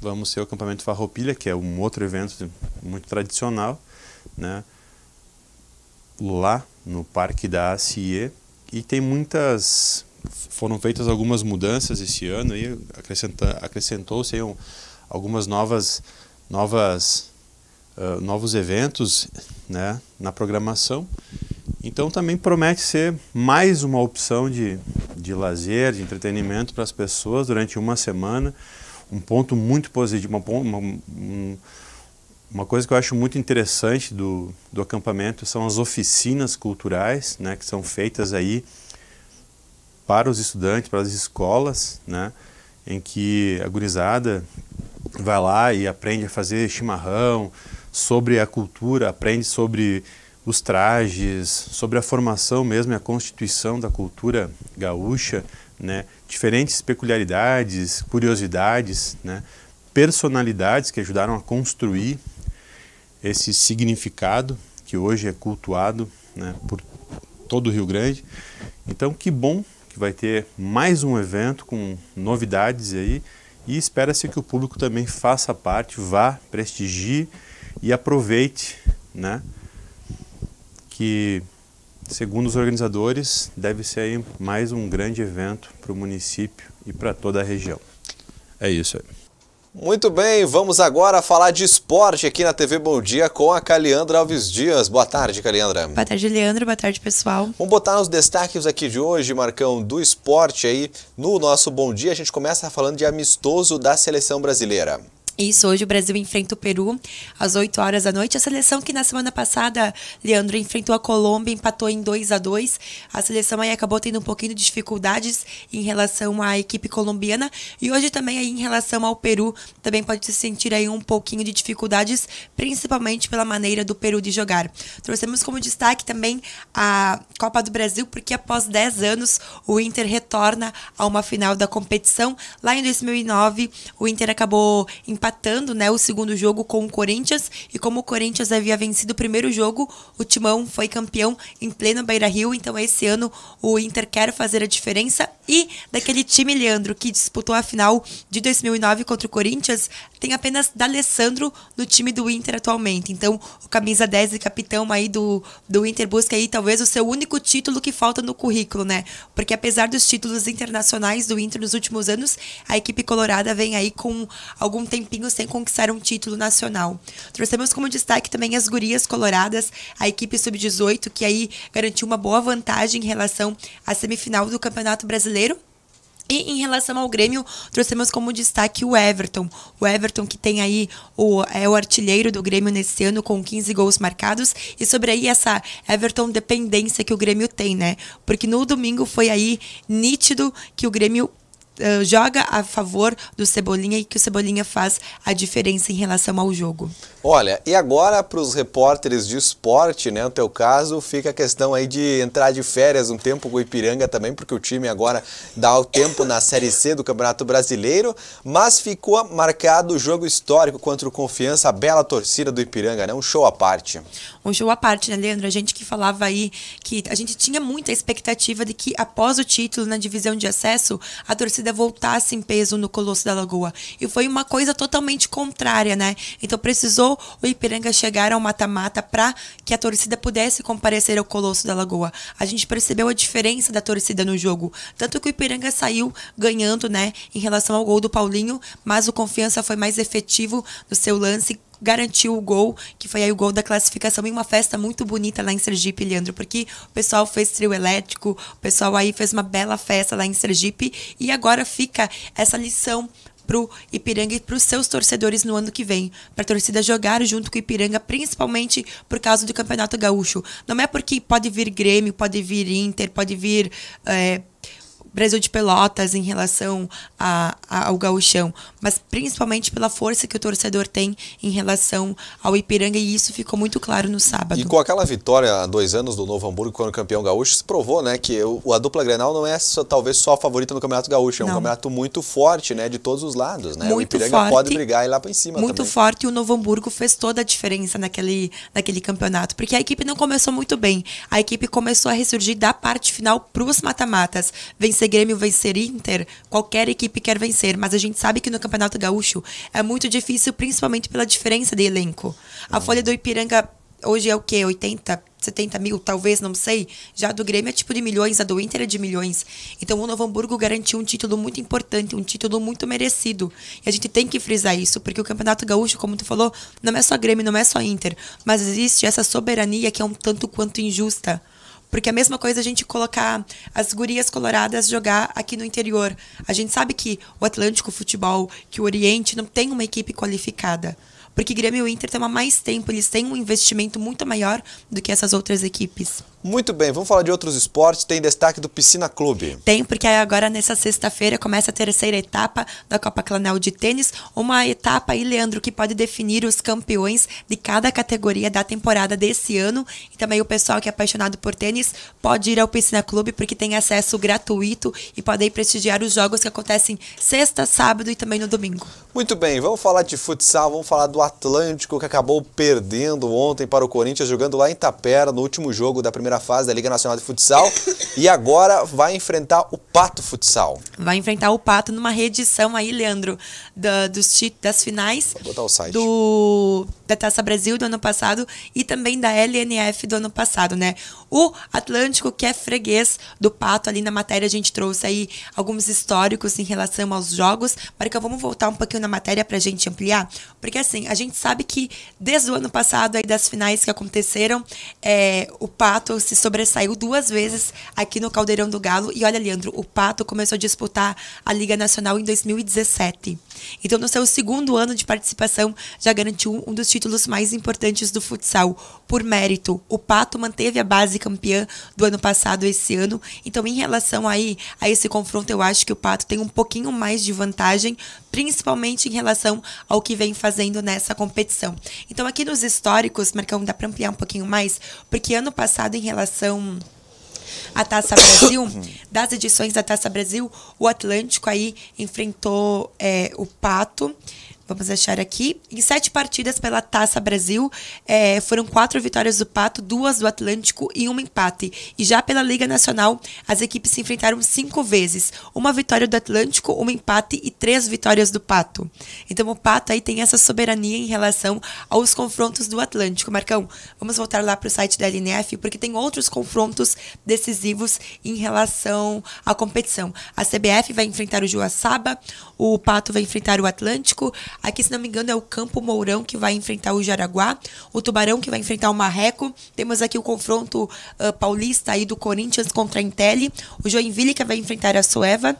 vamos ter o acampamento Farroupilha, que é um outro evento muito tradicional, né, lá no Parque da ACIE, e tem foram feitas algumas mudanças esse ano, aí acrescentou-se aí algumas novos eventos, né, na programação. Então também promete ser mais uma opção de lazer, de entretenimento para as pessoas durante uma semana. Um ponto muito positivo, uma coisa que eu acho muito interessante do acampamento são as oficinas culturais, né, que são feitas aí para os estudantes, para as escolas, né, em que a gurizada vai lá e aprende a fazer chimarrão, sobre a cultura, aprende sobre os trajes, sobre a formação mesmo e a constituição da cultura gaúcha, né? Diferentes peculiaridades, curiosidades, né? Personalidades que ajudaram a construir esse significado que hoje é cultuado, né, por todo o Rio Grande. Então, que bom que vai ter mais um evento com novidades aí, e espera-se que o público também faça parte, vá, prestigie e aproveite, né? Que, segundo os organizadores, deve ser aí mais um grande evento para o município e para toda a região. É isso aí. Muito bem, vamos agora falar de esporte aqui na TV Bom Dia com a Caliandra Alves Dias. Boa tarde, Caliandra. Boa tarde, Leandro. Boa tarde, pessoal. Vamos botar os destaques aqui de hoje, Marcão, do esporte aí. No nosso Bom Dia, a gente começa falando de amistoso da seleção brasileira. Isso, hoje o Brasil enfrenta o Peru às 8 horas da noite. A seleção que na semana passada, Leandro, enfrentou a Colômbia, empatou em 2-2. A seleção aí acabou tendo um pouquinho de dificuldades em relação à equipe colombiana. E hoje também aí em relação ao Peru, também pode se sentir aí um pouquinho de dificuldades, principalmente pela maneira do Peru de jogar. Trouxemos como destaque também a Copa do Brasil, porque após 10 anos o Inter retorna a uma final da competição. Lá em 2009, o Inter acabou empatando, né, o segundo jogo com o Corinthians, e como o Corinthians havia vencido o primeiro jogo, o Timão foi campeão em pleno Beira-Rio. Então esse ano o Inter quer fazer a diferença, e daquele time, Leandro, que disputou a final de 2009 contra o Corinthians, tem apenas D'Alessandro no time do Inter atualmente. Então, o camisa 10 e capitão aí do Inter busca aí talvez o seu único título que falta no currículo, né? Porque apesar dos títulos internacionais do Inter nos últimos anos, a equipe colorada vem aí com algum tempinho sem conquistar um título nacional. Trouxemos como destaque também as gurias coloradas, a equipe sub-18, que aí garantiu uma boa vantagem em relação à semifinal do Campeonato Brasileiro. E em relação ao Grêmio, trouxemos como destaque o Everton. O Everton que tem aí o artilheiro do Grêmio nesse ano com 15 gols marcados. E sobre aí essa Everton dependência que o Grêmio tem, né? Porque no domingo foi aí nítido que o Grêmio joga a favor do Cebolinha e que o Cebolinha faz a diferença em relação ao jogo. Olha, e agora para os repórteres de esporte, né, no teu caso, fica a questão aí de entrar de férias um tempo com o Ipiranga também, porque o time agora dá o tempo na Série C do Campeonato Brasileiro, mas ficou marcado o jogo histórico contra o Confiança, a bela torcida do Ipiranga, né, um show à parte. Um show à parte, né, Leandro? A gente que falava aí que a gente tinha muita expectativa de que após o título na divisão de acesso, a torcida voltasse em peso no Colosso da Lagoa. E foi uma coisa totalmente contrária, né? Então precisou o Ipiranga chegar ao mata-mata para que a torcida pudesse comparecer ao Colosso da Lagoa. A gente percebeu a diferença da torcida no jogo. Tanto que o Ipiranga saiu ganhando, né, em relação ao gol do Paulinho, mas o Confiança foi mais efetivo no seu lance, garantiu o gol, que foi aí o gol da classificação, em uma festa muito bonita lá em Sergipe, Leandro, porque o pessoal fez trio elétrico, o pessoal aí fez uma bela festa lá em Sergipe, e agora fica essa lição pro Ipiranga e para os seus torcedores no ano que vem, para a torcida jogar junto com o Ipiranga, principalmente por causa do Campeonato Gaúcho. Não é porque pode vir Grêmio, pode vir Inter, pode vir Brasil de Pelotas em relação ao gauchão, mas principalmente pela força que o torcedor tem em relação ao Ipiranga, e isso ficou muito claro no sábado. E com aquela vitória há 2 anos do Novo Hamburgo quando campeão gaúcho, se provou, né, que a dupla Grenal não é talvez só a favorita no Campeonato Gaúcho, é um campeonato muito forte, né, de todos os lados, né? Muito o Ipiranga forte, pode brigar e ir lá para cima muito também. Forte, e o Novo Hamburgo fez toda a diferença naquele campeonato, porque a equipe não começou muito bem, a equipe começou a ressurgir da parte final para os mata-matas, vencer Grêmio, vencer Inter, qualquer equipe quer vencer, mas a gente sabe que no Campeonato Gaúcho é muito difícil, principalmente pela diferença de elenco. A folha do Ipiranga hoje é o quê? 80, 70 mil, talvez, não sei. Já a do Grêmio é tipo de milhões, a do Inter é de milhões. Então o Novo Hamburgo garantiu um título muito importante, um título muito merecido. E a gente tem que frisar isso, porque o Campeonato Gaúcho, como tu falou, não é só Grêmio, não é só Inter, mas existe essa soberania que é um tanto quanto injusta. Porque a mesma coisa a gente colocar as gurias coloradas jogar aqui no interior. A gente sabe que o Atlântico Futebol, que o Oriente não tem uma equipe qualificada. Porque Grêmio e Inter têm mais tempo, eles têm um investimento muito maior do que essas outras equipes. Muito bem, vamos falar de outros esportes. Tem destaque do Piscina Clube. Tem, porque agora nessa sexta-feira começa a terceira etapa da Copa Clanel de Tênis. Uma etapa aí, Leandro, que pode definir os campeões de cada categoria da temporada desse ano. E também o pessoal que é apaixonado por tênis pode ir ao Piscina Clube, porque tem acesso gratuito e pode ir prestigiar os jogos que acontecem sexta, sábado e também no domingo. Muito bem, vamos falar de futsal, vamos falar do Atlântico, que acabou perdendo ontem para o Corinthians, jogando lá em Itapera, no último jogo da primeira fase da Liga Nacional de Futsal, e agora vai enfrentar o Pato Futsal. Vai enfrentar o Pato numa reedição aí, Leandro, das finais da Taça Brasil do ano passado e também da LNF do ano passado, né? O Atlântico, que é freguês do Pato, ali na matéria a gente trouxe aí alguns históricos em relação aos jogos. Maricão, vamos voltar um pouquinho na matéria pra gente ampliar, porque assim, a gente sabe que desde o ano passado, aí das finais que aconteceram, o Pato se sobressaiu 2 vezes aqui no Caldeirão do Galo. E olha, Leandro, o Pato começou a disputar a Liga Nacional em 2017. Então, no seu 2º ano de participação, já garantiu um dos títulos mais importantes do futsal. Por mérito, o Pato manteve a base campeã do ano passado esse ano. Então, em relação aí a esse confronto, eu acho que o Pato tem um pouquinho mais de vantagem, principalmente em relação ao que vem fazendo nessa competição. Então, aqui nos históricos, Marcão, dá para ampliar um pouquinho mais, porque ano passado, em relação a Taça Brasil, das edições da Taça Brasil, o Atlântico aí enfrentou o Pato Vamos achar aqui. Em 7 partidas pela Taça Brasil, foram 4 vitórias do Pato, 2 do Atlântico e 1 empate. E já pela Liga Nacional, as equipes se enfrentaram 5 vezes. 1 vitória do Atlântico, 1 empate e 3 vitórias do Pato. Então o Pato aí tem essa soberania em relação aos confrontos do Atlântico. Marcão, vamos voltar lá para o site da LNF, porque tem outros confrontos decisivos em relação à competição. A CBF vai enfrentar o Joaçaba, o Pato vai enfrentar o Atlântico. Aqui, se não me engano, é o Campo Mourão que vai enfrentar o Jaraguá, o Tubarão que vai enfrentar o Marreco. Temos aqui o confronto paulista aí do Corinthians contra a Intelli, o Joinville que vai enfrentar a Sueva.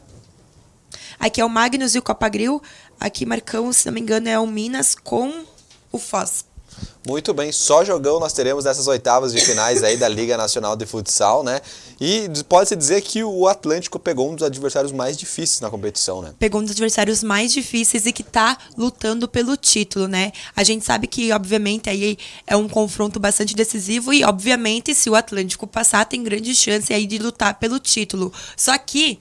Aqui é o Magnus e o Copagril. Aqui, Marcão, se não me engano, é o Minas com o Foz. Muito bem, só jogão nós teremos nessas oitavas de finais aí da Liga Nacional de Futsal, né? E pode-se dizer que o Atlântico pegou um dos adversários mais difíceis na competição, né? Pegou um dos adversários mais difíceis e que tá lutando pelo título, né? A gente sabe que, obviamente, aí é um confronto bastante decisivo e, obviamente, se o Atlântico passar, tem grande chance aí de lutar pelo título. Só que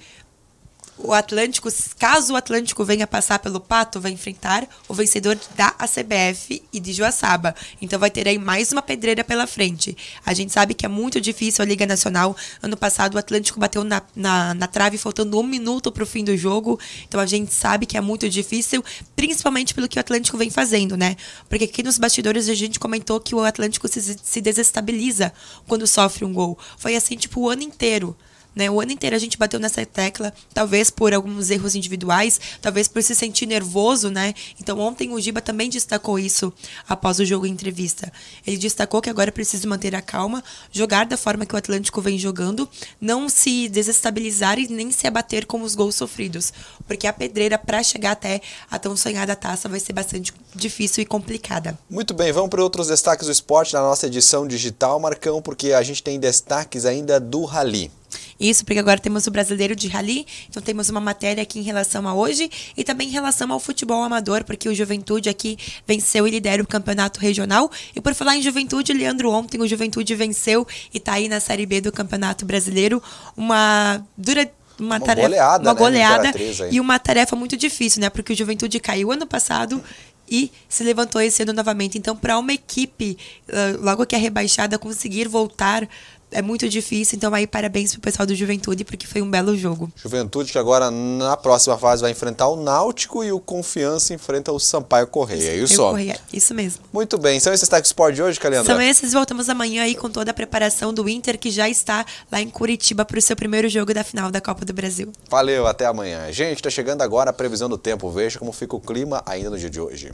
o Atlântico, caso o Atlântico venha passar pelo Pato, vai enfrentar o vencedor da ACBF e de Joaçaba. Então vai ter aí mais uma pedreira pela frente. A gente sabe que é muito difícil a Liga Nacional. Ano passado o Atlântico bateu na trave faltando 1 minuto para o fim do jogo. Então a gente sabe que é muito difícil, principalmente pelo que o Atlântico vem fazendo, né? Porque aqui nos bastidores a gente comentou que o Atlântico se desestabiliza quando sofre um gol. Foi assim, tipo, o ano inteiro. Né? O ano inteiro a gente bateu nessa tecla, talvez por alguns erros individuais, talvez por se sentir nervoso, né? Então ontem o Giba também destacou isso após o jogo em entrevista. Ele destacou que agora é preciso manter a calma, jogar da forma que o Atlântico vem jogando, não se desestabilizar e nem se abater com os gols sofridos, porque a pedreira para chegar até a tão sonhada taça vai ser bastante difícil e complicada. Muito bem, vamos para outros destaques do esporte na nossa edição digital, Marcão, porque a gente tem destaques ainda do Rally. Isso, porque agora temos o Brasileiro de Rally, então temos uma matéria aqui em relação a hoje e também em relação ao futebol amador, porque o Juventude aqui venceu e lidera o campeonato regional. E por falar em Juventude, Leandro, ontem o Juventude venceu e está aí na Série B do Campeonato Brasileiro, uma goleada e uma tarefa muito difícil, né? Porque o Juventude caiu ano passado e se levantou esse ano novamente. Então, para uma equipe, logo que é rebaixada, conseguir voltar é muito difícil. Então, aí, parabéns pro pessoal do Juventude, porque foi um belo jogo. Juventude que agora, na próxima fase, vai enfrentar o Náutico e o Confiança enfrenta o Sampaio Correia. É isso? Isso mesdo. Muito bem. São esses destaques do esporte de hoje, Caliandra? São esses. Voltamos amanhã aí com toda a preparação do Inter, que já está lá em Curitiba para o seu primeiro jogo da final da Copa do Brasil. Valeu, até amanhã. Gente, está chegando agora a previsão do tempo. Veja como fica o clima ainda no dia de hoje.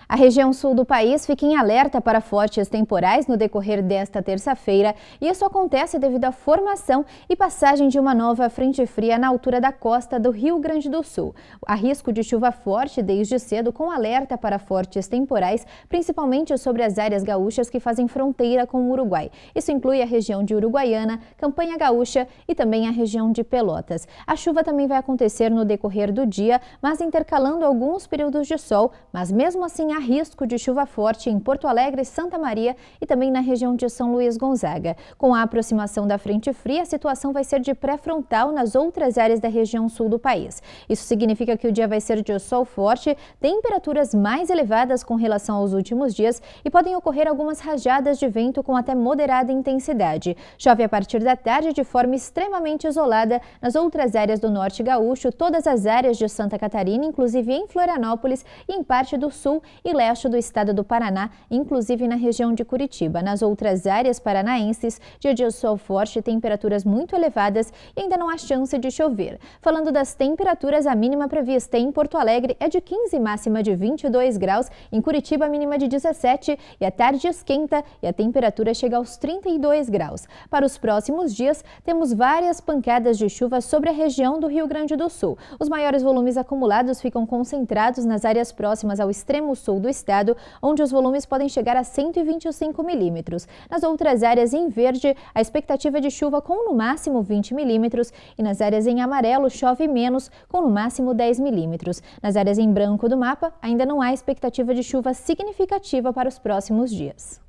A região sul do país fica em alerta para fortes temporais no decorrer desta terça-feira, e isso acontece devido à formação e passagem de uma nova frente fria na altura da costa do Rio Grande do Sul. Há risco de chuva forte desde cedo, com alerta para fortes temporais, principalmente sobre as áreas gaúchas que fazem fronteira com o Uruguai. Isso inclui a região de Uruguaiana, Campanha Gaúcha e também a região de Pelotas. A chuva também vai acontecer no decorrer do dia, mas intercalando alguns períodos de sol, mas mesmo assim há risco de chuva forte em Porto Alegre, Santa Maria e também na região de São Luís Gonzaga. Com a aproximação da frente fria, a situação vai ser de pré-frontal nas outras áreas da região sul do país. Isso significa que o dia vai ser de sol forte, temperaturas mais elevadas com relação aos últimos dias e podem ocorrer algumas rajadas de vento com até moderada intensidade. Chove a partir da tarde de forma extremamente isolada nas outras áreas do norte gaúcho, todas as áreas de Santa Catarina, inclusive em Florianópolis e em parte do sul e leste do estado do Paraná, inclusive na região de Curitiba. Nas outras áreas paranaenses, dia de sol forte, temperaturas muito elevadas e ainda não há chance de chover. Falando das temperaturas, a mínima prevista em Porto Alegre é de 15, máxima de 22 graus, em Curitiba a mínima de 17 e a tarde esquenta e a temperatura chega aos 32 graus. Para os próximos dias, temos várias pancadas de chuva sobre a região do Rio Grande do Sul. Os maiores volumes acumulados ficam concentrados nas áreas próximas ao extremo sul do estado, onde os volumes podem chegar a 125 milímetros. Nas outras áreas em verde, a expectativa de chuva com no máximo 20 milímetros e nas áreas em amarelo chove menos, com no máximo 10 milímetros. Nas áreas em branco do mapa, ainda não há expectativa de chuva significativa para os próximos dias.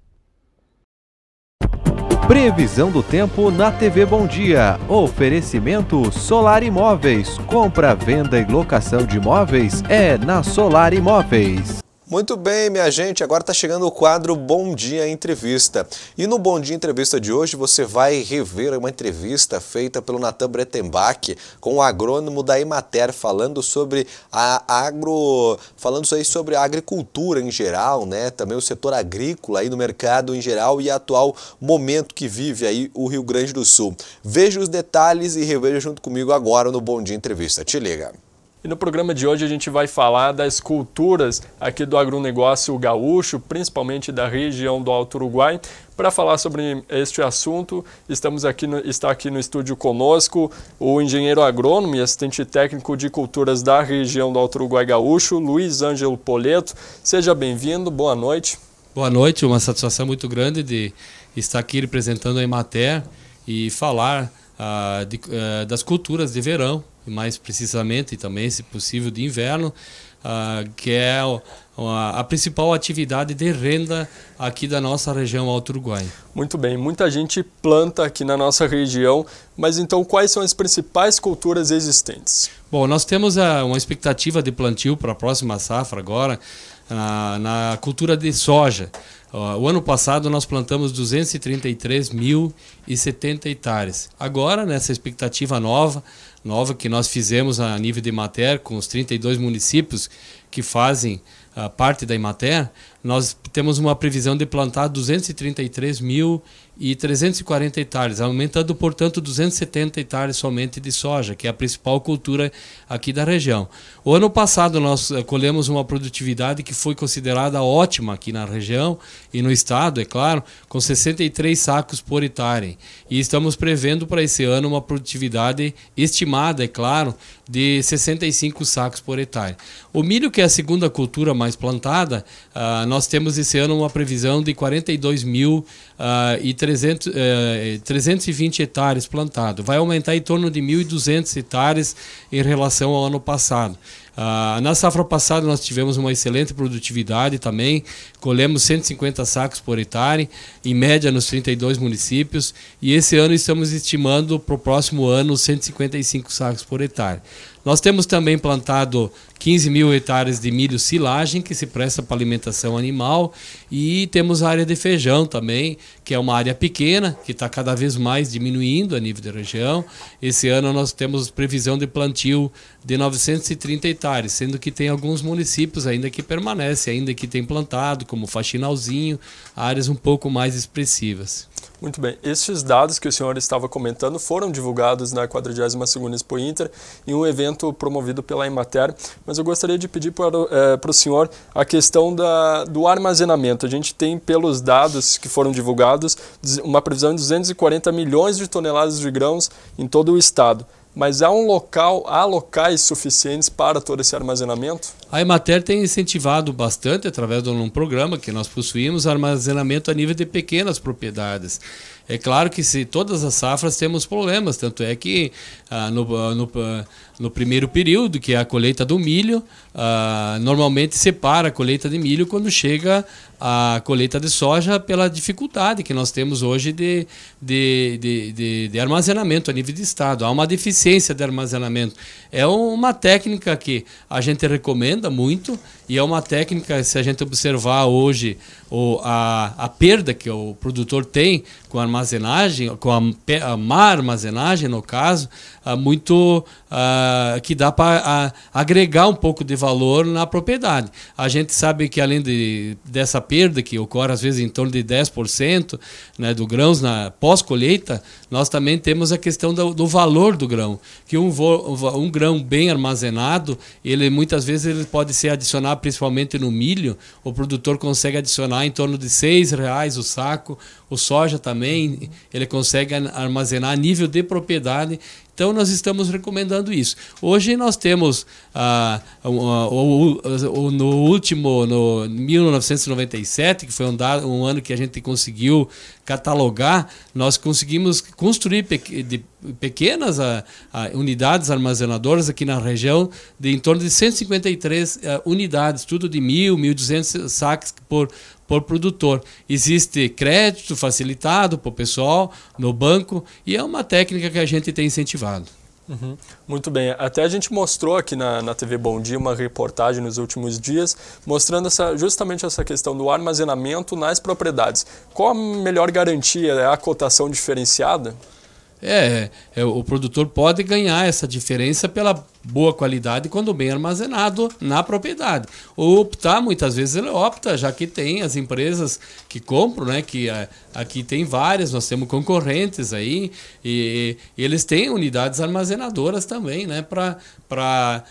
Previsão do tempo na TV Bom Dia. Oferecimento Solar Imóveis. Compra, venda e locação de imóveis é na Solar Imóveis. Muito bem, minha gente, agora está chegando o quadro Bom Dia Entrevista. E no Bom Dia Entrevista de hoje você vai rever uma entrevista feita pelo Natan Bretenbach com o agrônomo da Emater, falando sobre sobre a agricultura em geral, né? Também o setor agrícola aí no mercado em geral e atual momento que vive aí o Rio Grande do Sul. Veja os detalhes e reveja junto comigo agora no Bom Dia Entrevista. Te liga. E no programa de hoje a gente vai falar das culturas aqui do agronegócio gaúcho, principalmente da região do Alto Uruguai. Para falar sobre este assunto, está aqui no estúdio conosco o engenheiro agrônomo e assistente técnico de culturas da região do Alto Uruguai gaúcho, Luiz Ângelo Poleto. Seja bem-vindo, boa noite. Boa noite, uma satisfação muito grande de estar aqui representando a Emater e falar das culturas de verão, e mais precisamente também, se possível, de inverno, que é a principal atividade de renda aqui da nossa região Alto Uruguai. Muito bem, muita gente planta aqui na nossa região, mas então quais são as principais culturas existentes? Bom, nós temos uma expectativa de plantio para a próxima safra agora, na cultura de soja. O ano passado nós plantamos 233.070 hectares. Agora, nessa expectativa nova que nós fizemos a nível de Emater, com os 32 municípios que fazem parte da Emater, nós temos uma previsão de plantar 233.340 hectares, aumentando, portanto, 270 hectares somente de soja, que é a principal cultura aqui da região. O ano passado nós colhemos uma produtividade que foi considerada ótima aqui na região e no estado, é claro, com 63 sacos por hectare. E estamos prevendo para esse ano uma produtividade estimada, é claro, de 65 sacos por hectare. O milho, que é a segunda cultura mais plantada, nós temos esse ano uma previsão de 42.320 hectares plantados. Vai aumentar em torno de 1.200 hectares em relação ao ano passado. Na safra passada nós tivemos uma excelente produtividade também, colhemos 150 sacos por hectare, em média nos 32 municípios, e esse ano estamos estimando para o próximo ano 155 sacos por hectare. Nós temos também plantado 15.000 hectares de milho silagem, que se presta para alimentação animal, e temos a área de feijão também, que é uma área pequena, que está cada vez mais diminuindo a nível da região. Esse ano nós temos previsão de plantio de 930 hectares, sendo que tem alguns municípios ainda que permanecem, ainda que tem plantado, como Faxinalzinho, áreas um pouco mais expressivas. Muito bem, esses dados que o senhor estava comentando foram divulgados na 42ª Expo Inter, em um evento promovido pela Emater, mas eu gostaria de pedir para o senhor a questão do armazenamento. A gente tem, pelos dados que foram divulgados, uma previsão de 240 milhões de toneladas de grãos em todo o estado. Mas há locais suficientes para todo esse armazenamento? A Emater tem incentivado bastante, através de um programa que nós possuímos, armazenamento a nível de pequenas propriedades. É claro que se todas as safras temos problemas, tanto é que no primeiro período, que é a colheita do milho, normalmente separa a colheita de milho quando chega a colheita de soja, pela dificuldade que nós temos hoje de armazenamento a nível de estado. Há uma deficiência de armazenamento. É uma técnica que a gente recomenda muito, e é uma técnica, se a gente observar hoje a perda que o produtor tem com a armazenagem, com a má armazenagem, no caso, que dá para agregar um pouco de valor na propriedade. A gente sabe que, além dessa perda, que ocorre às vezes em torno de 10%, né, do grãos na pós-colheita, nós também temos a questão do valor do grão, que um grão bem armazenado, ele muitas vezes ele pode ser adicionado, principalmente no milho, o produtor consegue adicionar em torno de R$6 o saco, o soja também, ele consegue armazenar a nível de propriedade. Então nós estamos recomendando isso. Hoje nós temos, no 1997, que foi um ano que a gente conseguiu catalogar, nós conseguimos construir pequenas unidades armazenadoras aqui na região, de em torno de 153 unidades, tudo de 1.000, 1.200 saques por produtor. Existe crédito facilitado para o pessoal no banco e é uma técnica que a gente tem incentivado. Uhum. Muito bem, até a gente mostrou aqui na TV Bom Dia uma reportagem nos últimos dias mostrando justamente essa questão do armazenamento nas propriedades. Qual a melhor garantia? É a cotação diferenciada? O produtor pode ganhar essa diferença pela boa qualidade quando bem armazenado na propriedade. Ou optar, muitas vezes ele opta, já que tem as empresas que compram, né, que aqui tem várias, nós temos concorrentes aí, e eles têm unidades armazenadoras também, né, para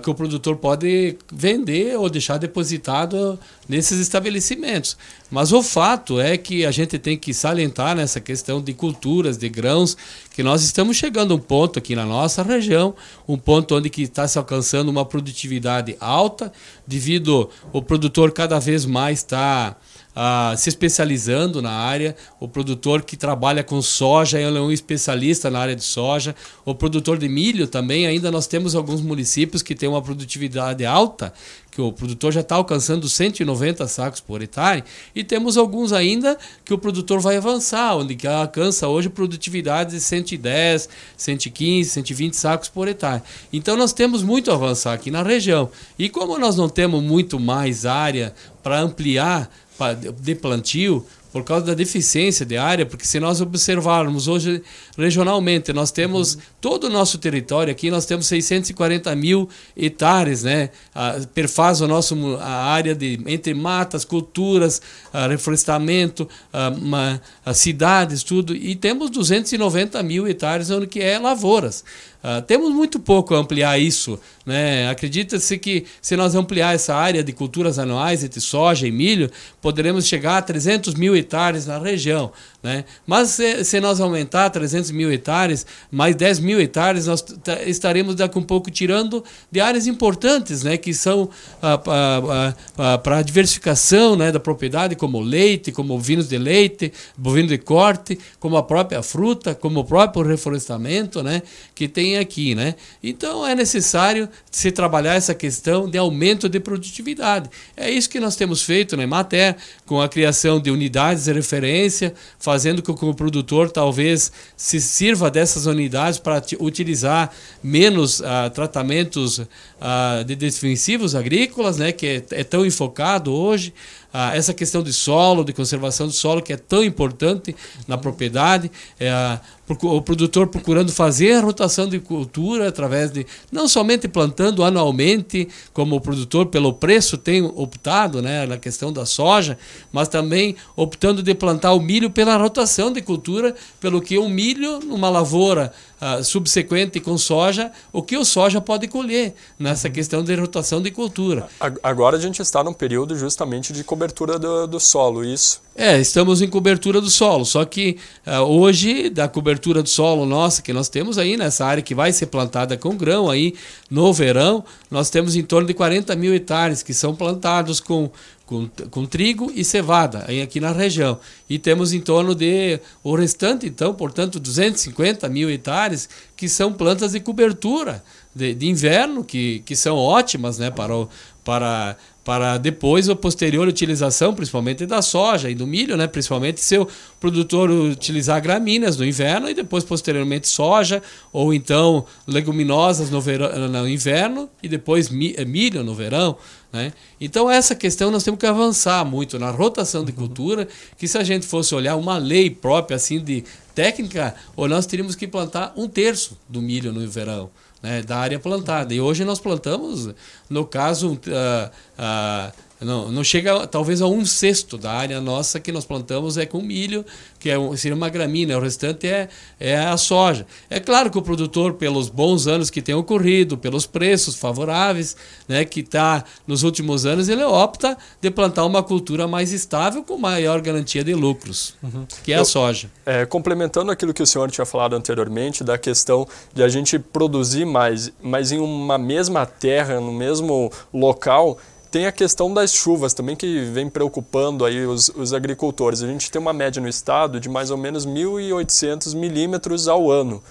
que o produtor pode vender ou deixar depositado nesses estabelecimentos. Mas o fato é que a gente tem que salientar nessa questão de culturas, de grãos, que nós estamos chegando a um ponto aqui na nossa região, um ponto onde que está se alcançando uma produtividade alta, devido o produtor cada vez mais está se especializando na área. O produtor que trabalha com soja, ele é um especialista na área de soja. O produtor de milho também, ainda nós temos alguns municípios que têm uma produtividade alta, que o produtor já está alcançando 190 sacos por hectare, e temos alguns ainda que o produtor vai avançar, onde que alcança hoje produtividade de 110, 115, 120 sacos por hectare. Então nós temos muito a avançar aqui na região. E como nós não temos muito mais área para ampliar de plantio, por causa da deficiência de área, porque se nós observarmos hoje regionalmente, nós temos todo o nosso território aqui, nós temos 640 mil hectares, né? Perfaz a área entre matas, culturas, reflorestamento, cidades, tudo, e temos 290 mil hectares onde que é lavouras. Temos muito pouco a ampliar isso, né? Acredita-se que se nós ampliar essa área de culturas anuais entre soja e milho, poderemos chegar a 300 mil hectares na região, né? Mas se nós aumentar 300 mil hectares, mais 10 mil hectares, nós estaremos daqui um pouco tirando de áreas importantes, né? Que são para a diversificação, né, da propriedade, como leite, como ovinos de leite, bovino de corte, como a própria fruta, como o próprio reflorestamento, né, que tem aqui, né? Então é necessário se trabalhar essa questão de aumento de produtividade. É isso que nós temos feito na Emater, com a criação de unidades de referência, fazendo com que o produtor talvez se sirva dessas unidades para utilizar menos tratamentos de defensivos agrícolas, né, que é tão enfocado hoje. Essa questão de solo, de conservação do solo, que é tão importante na propriedade, o produtor procurando fazer a rotação de cultura através de, não somente plantando anualmente, como o produtor pelo preço tem optado, né, na questão da soja, mas também optando de plantar o milho pela rotação de cultura, pelo que o milho numa lavoura subsequente com soja, o que o soja pode colher nessa questão de rotação de cultura. Agora a gente está num período justamente de cobertura do solo, isso? Estamos em cobertura do solo, só que hoje, da cobertura do solo nossa, que nós temos aí nessa área que vai ser plantada com grão aí no verão, nós temos em torno de 40 mil hectares que são plantados com trigo e cevada aí aqui na região. E temos em torno de o restante, então, portanto, 250 mil hectares que são plantas de cobertura de inverno, que são ótimas, né, para depois a posterior utilização, principalmente da soja e do milho, né? Principalmente se o produtor utilizar gramíneas no inverno e depois posteriormente soja, ou então leguminosas no inverno e depois milho no verão, né? Então essa questão nós temos que avançar muito na rotação de cultura, que se a gente fosse olhar uma lei própria assim de técnica, ou nós teríamos que plantar 1/3 do milho no verão, né, da área plantada. E hoje nós plantamos, no caso, não chega talvez a 1/6 da área nossa que nós plantamos com milho, que seria uma gramínea, o restante é a soja. É claro que o produtor, pelos bons anos que tem ocorrido, pelos preços favoráveis, né, que está nos últimos anos, ele opta de plantar uma cultura mais estável com maior garantia de lucros, que é a soja. Complementando aquilo que o senhor tinha falado anteriormente, da questão de a gente produzir mais, mas em uma mesma terra, no mesmo local, Tem a questão das chuvas também, que vem preocupando aí os agricultores. A gente tem uma média no estado de mais ou menos 1.800 milímetros ao ano.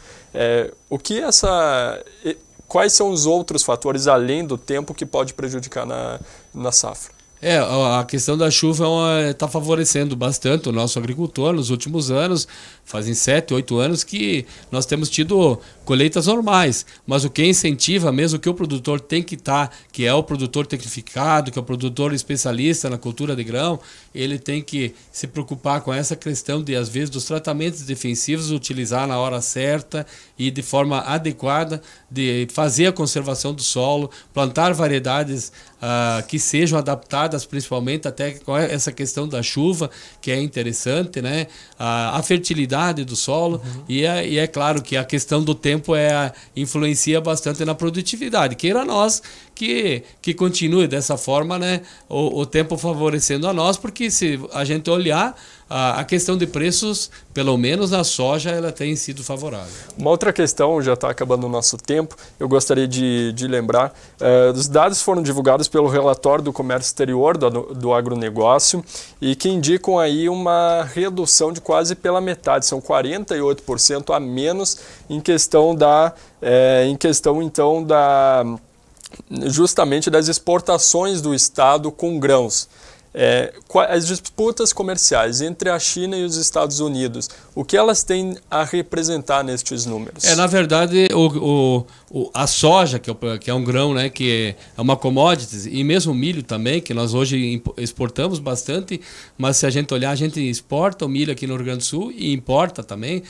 Quais são os outros fatores, além do tempo, que pode prejudicar na safra? A questão da chuva está favorecendo bastante o nosso agricultor nos últimos anos. Fazem 7, 8 anos que nós temos tido colheitas normais, mas o que incentiva mesmo que o produtor tem que estar, que é o produtor tecnificado, que é o produtor especialista na cultura de grão, ele tem que se preocupar com essa questão de, às vezes, dos tratamentos defensivos, utilizar na hora certa e de forma adequada, de fazer a conservação do solo, plantar variedades que sejam adaptadas, principalmente até com essa questão da chuva, que é interessante, né? A fertilidade do solo, e é claro que a questão do tempo influencia bastante na produtividade. Queira nós que continue dessa forma, né? O tempo favorecendo a nós, porque se a gente olhar, a questão de preços, pelo menos na soja, ela tem sido favorável. Uma outra questão, já está acabando o nosso tempo, eu gostaria de lembrar, os dados foram divulgados pelo relatório do comércio exterior do agronegócio e que indicam aí uma redução de quase pela metade, são 48% a menos em questão então justamente das exportações do estado com grãos. As disputas comerciais entre a China e os Estados Unidos, o que elas têm a representar nestes números? Na verdade, a soja, que é um grão, né, que é uma commodity, e mesmo o milho também, que nós hoje exportamos bastante, mas se a gente olhar, a gente exporta o milho aqui no Rio Grande do Sul e importa também,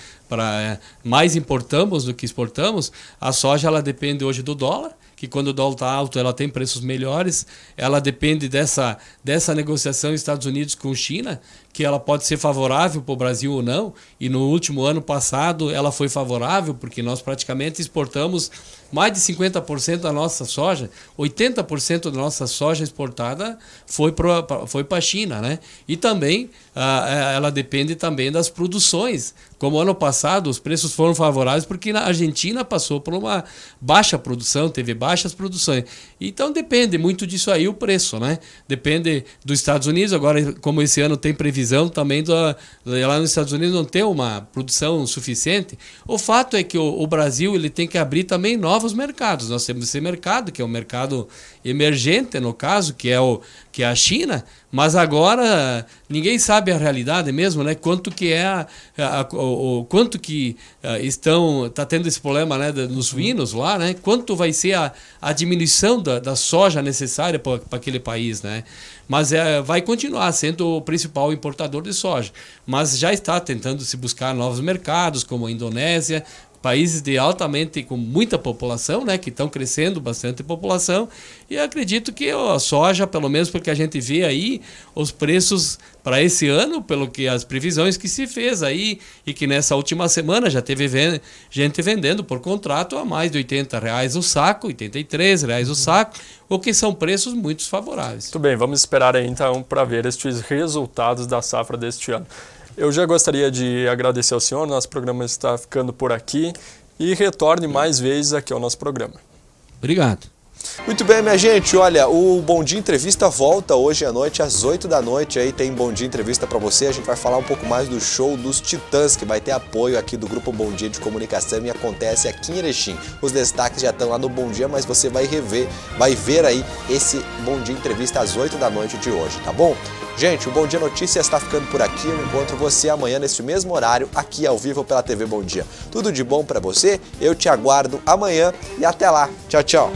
mais importamos do que exportamos. A soja, ela depende hoje do dólar, que quando o dólar está alto, ela tem preços melhores. Ela depende dessa negociação Estados Unidos com China, que ela pode ser favorável para o Brasil ou não. E no último ano passado, ela foi favorável, porque nós praticamente exportamos mais de 50% da nossa soja, 80% da nossa soja exportada foi para a China, né? E também ela depende também das produções. Como ano passado os preços foram favoráveis porque a Argentina passou por uma baixa produção, teve baixas produções. Então depende muito disso aí o preço, né? Depende dos Estados Unidos. Agora, como esse ano tem previsão também lá nos Estados Unidos não ter uma produção suficiente, o fato é que o Brasil ele tem que abrir também novos mercados. Nós temos esse mercado, que é um mercado emergente, no caso, que é a China, mas agora ninguém sabe a realidade mesmo, né? Quanto que quanto que está tendo esse problema, né, nos suínos lá, né? Quanto vai ser a diminuição da soja necessária para aquele país, né? Mas vai continuar sendo o principal importador de soja, mas já está tentando se buscar novos mercados, como a Indonésia, países com muita população, né, que estão crescendo bastante população, e acredito que a soja, pelo menos porque a gente vê aí os preços para esse ano, pelo que as previsões que se fez aí, e que nessa última semana já teve gente vendendo por contrato a mais de R$80 o saco, R$83 o saco, o que são preços muito favoráveis. Muito bem, vamos esperar aí então para ver estes resultados da safra deste ano. Eu já gostaria de agradecer ao senhor, nosso programa está ficando por aqui e retorne mais vezes aqui ao nosso programa. Obrigado. Muito bem, minha gente, olha, o Bom Dia Entrevista volta hoje à noite, às 8 da noite, aí tem Bom Dia Entrevista para você, a gente vai falar um pouco mais do show dos Titãs, que vai ter apoio aqui do Grupo Bom Dia de Comunicação e acontece aqui em Erechim. Os destaques já estão lá no Bom Dia, mas você vai ver aí esse Bom Dia Entrevista às 8 da noite de hoje, tá bom? Gente, o Bom Dia Notícias está ficando por aqui, eu encontro você amanhã neste mesmo horário, aqui ao vivo pela TV Bom Dia. Tudo de bom para você, eu te aguardo amanhã e até lá. Tchau, tchau.